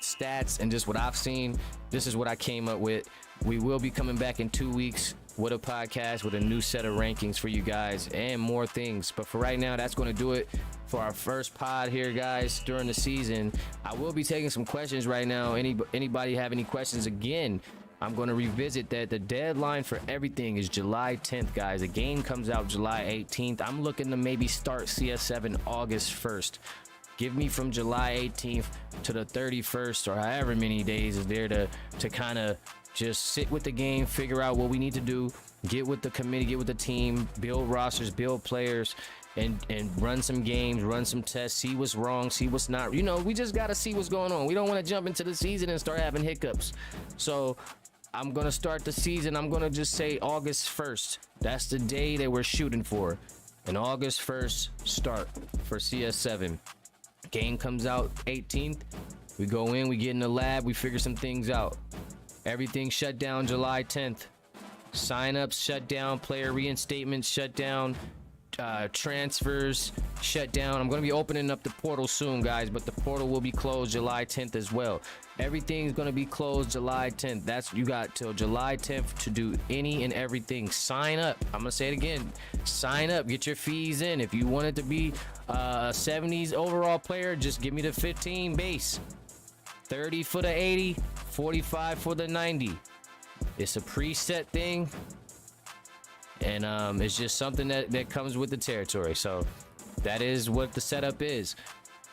stats, and just what I've seen, this is what I came up with. We will be coming back in 2 weeks with a podcast with a new set of rankings for you guys and more things. But for right now, that's going to do it for our first pod here, guys, during the season. I will be taking some questions right now. Anybody have any questions? Again, I'm going to revisit that. The deadline for everything is July 10th, guys. The game comes out July 18th. I'm looking to maybe start CS7 August 1st. Give me from July 18th to the 31st, or however many days is there to kind of just sit with the game, figure out what we need to do, get with the committee, get with the team, build rosters, build players, and run some games, run some tests, see what's wrong, see what's not. We just got to see what's going on. We don't want to jump into the season and start having hiccups. So I'm going to start the season. I'm going to just say August 1st. That's the day that we're shooting for. An August 1st start for CS7. Game comes out 18th. We go in, we get in the lab, we figure some things out. Everything shut down July 10th. Sign-ups shut down, player reinstatements shut down, transfers shut down. I'm going to be opening up the portal soon, guys, but the portal will be closed July 10th as well. Everything's going to be closed July 10th. You got till July 10th to do any and everything. Sign up. I'm going to say it again. Sign up. Get your fees in. If you wanted to be a 70s overall player, just give me the 15 base. 30 for the 80, 45 for the 90. It's a preset thing, and it's just something that comes with the territory. So that is what the setup is.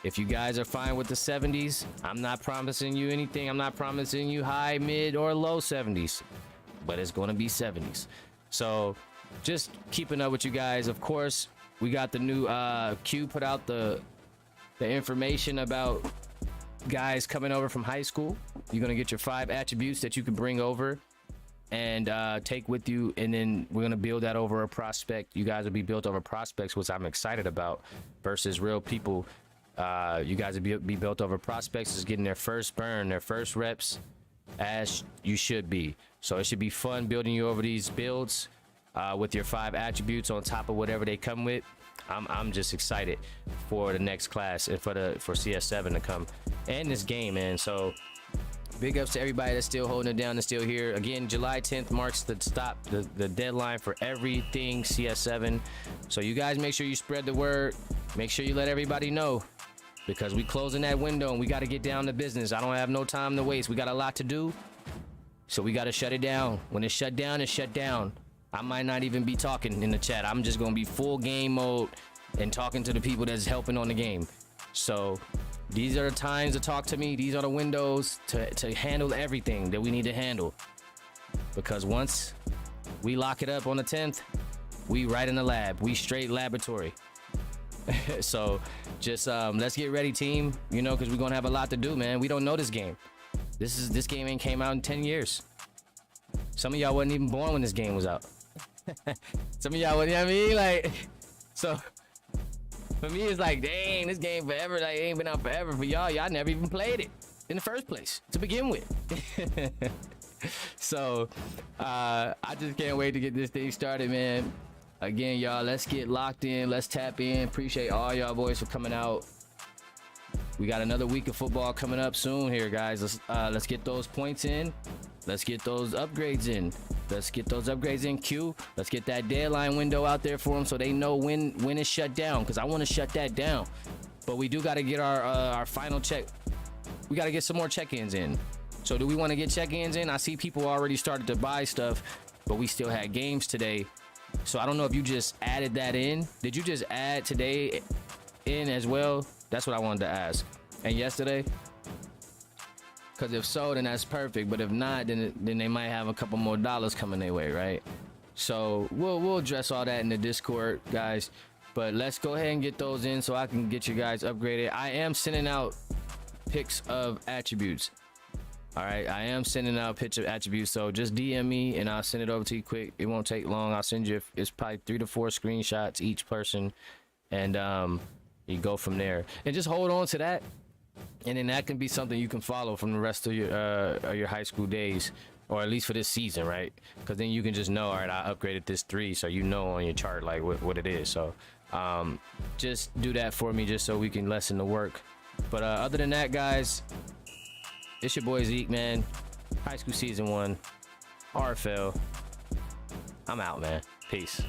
If you guys are fine with the 70s, I'm not promising you anything. I'm not promising you high, mid, or low 70s, but it's going to be 70s. So just keeping up with you guys. Of course, we got the new Q put out the information about guys coming over from high school. You're going to get your 5 attributes that you can bring over and take with you, and then we're going to build that over a prospect. You guys will be built over prospects, which I'm excited about, versus real people. You guys will be built over prospects, is getting their first burn, their first reps, as you should be. So it should be fun building you over these builds with your 5 attributes on top of whatever they come with. I'm just excited for the next class and for CS7 to come and this game, man. So Big ups to everybody that's still holding it down and still here. Again, July 10th marks the deadline for everything CS7. So you guys make sure you spread the word. Make sure you let everybody know, because we closing that window and we got to get down to business. I don't have no time to waste. We got a lot to do. So we got to shut it down. When it's shut down, it's shut down. I might not even be talking in the chat. I'm just going to be full game mode and talking to the people that's helping on the game. So these are the times to talk to me. These are the windows to handle everything that we need to handle. Because once we lock it up on the 10th, we right in the lab. We straight laboratory. So just let's get ready, team. You know, because we're going to have a lot to do, man. We don't know this game. This game ain't came out in 10 years. Some of y'all wasn't even born when this game was out. Some of y'all wasn't, you know what I mean? Like, so for me, it's like, dang, this game forever. Like, it ain't been out forever. For y'all never even played it in the first place to begin with. So I just can't wait to get this thing started, man. Again, y'all, let's get locked in. Let's tap in. Appreciate all y'all boys for coming out. We got another week of football coming up soon here, guys. Let's get those points in. Let's get those upgrades in. Let's get those upgrades in, Q. Let's get that deadline window out there for them so they know when it's shut down, because I want to shut that down. But we do got to get our final check. We got to get some more check-ins in. So do we want to get check-ins in? I see people already started to buy stuff, but we still had games today. So I don't know if you just added that in. Did you just add today in as well? That's what I wanted to ask. And yesterday? Because if so, then that's perfect. But if not, then they might have a couple more dollars coming their way, right? So we'll address all that in the Discord, guys. But let's go ahead and get those in so I can get you guys upgraded. I am sending out pics of attributes. All right, I am sending out a picture of attributes. So just DM me and I'll send it over to you quick. It won't take long. I'll send you, it's probably 3 to 4 screenshots each person. And you go from there. And just hold on to that. And then that can be something you can follow from the rest of your high school days, or at least for this season, right? Because then you can just know, all right, I upgraded this 3, so you know on your chart like what it is. So just do that for me, just so we can lessen the work. But other than that, guys, it's your boy Zeke, man. High school season 1, RFL. I'm out, man. Peace.